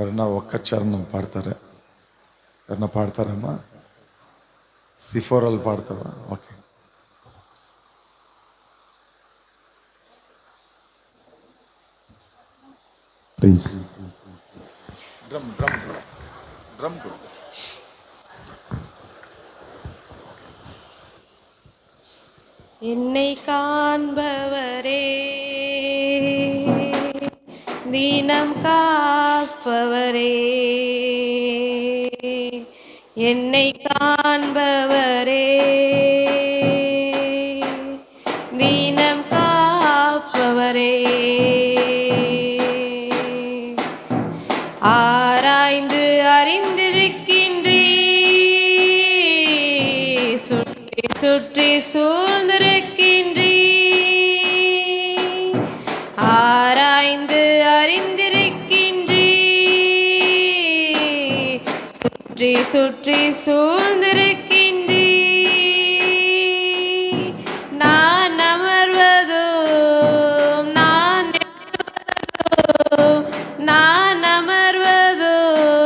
ఎవరన్నా ఒక్క చరణం పాడతారా? ఎవరన్నా పాడతారమ్మా? సిఫోరాలు పాడతావా? Okay. Please. Drum drum drum drum. என்னை காண்பவரே, தீனம் காப்பவரே, என்னை காண்பவரே, தீனம் காப்பவரே, ஆராய்ந்து அறிந்திருக்கின்றீ, சுற்றி சுற்றி சூழ்ந்திருக்கின்றீ, ஆராய்ந்து அறிந்திருக்கின்றீ, சுற்றி சுற்றி சூழ்ந்திருக்கின்றீ, நான் அமர்வதும் நான் நான் அமர்வதும்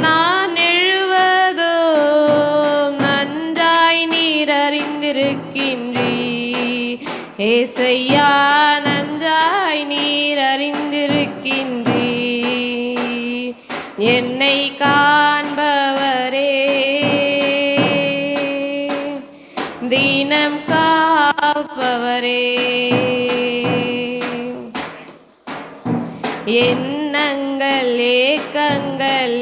நான் எழுவதும் நன்றாய் நீர் அறிந்திருக்கின்றீ, ஏசையா நன்றாய் நீர் அறிந்திருக்கின்றீ, என்னை காண்பவரே, தீனம் காப்பவரே, எண்ணங்கள் ஏக்கங்கள்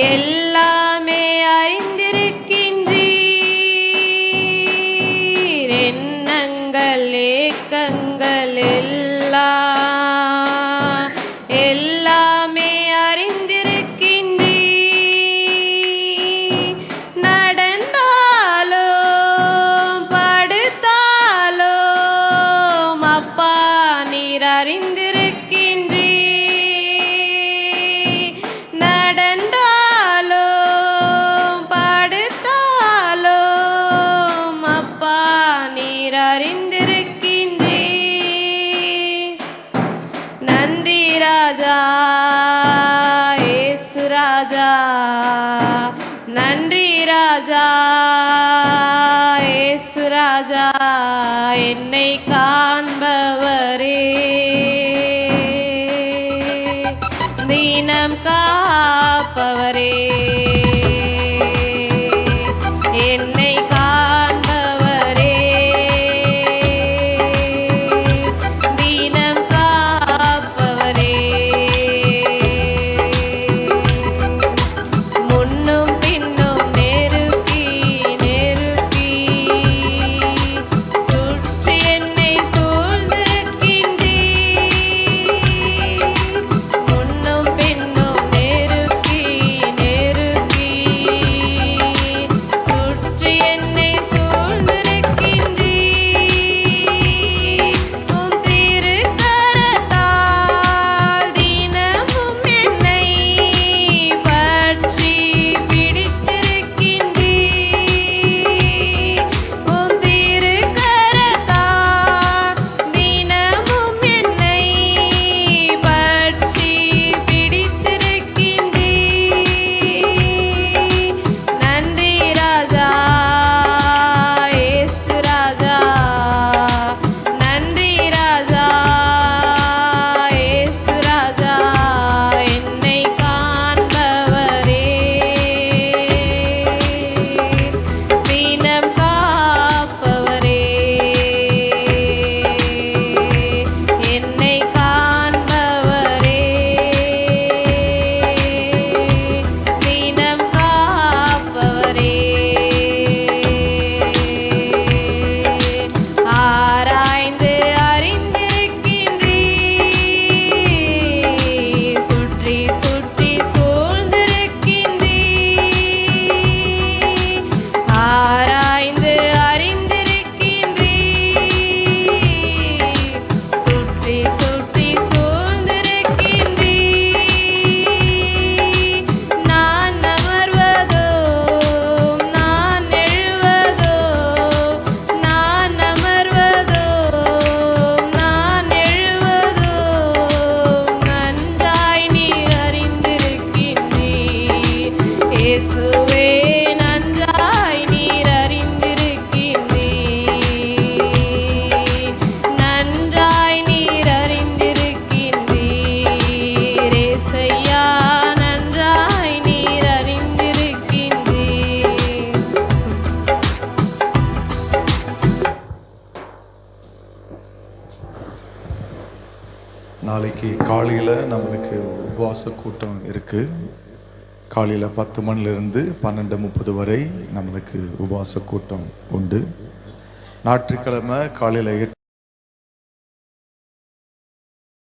எல்லாமே அறிந்திருக்கின்றீர், எண்ணங்கள் ஏக்கங்கள் எல்லாமே அறிந்திருக்கின்றீர், நடந்தாலும் படுத்தாலும் அப்பா நீர் அறிந்திருக்கின்றீர், நடந்தாலும் படுத்தாலும் அப்பா நீர் அறிந்திருக்கின்றீர், நன்றி ராஜா ஏசு ராஜா, நன்றி ராஜா ஏசு ராஜா, என்னை காண்பவரே, தீனம் காப்பவரே, என்னை காண்பவரே, தீனம் காப்பவரே, முன்னும் பின்னும் நெருக்கி நெருக்கி சுற்றி என்னை சூழ்ந்திருக்கின்றீர், முன்னும் பின்னும் நெருக்கி நெருக்கி நாளைக்கு காலையில் நம்மளுக்கு உபவாச கூட்டம் இருக்குது. காலையில் 10 மணிலேருந்து 12:30 வரை நம்மளுக்கு உபவாச கூட்டம் உண்டு. ஞாயிற்றுக்கிழமை காலையில்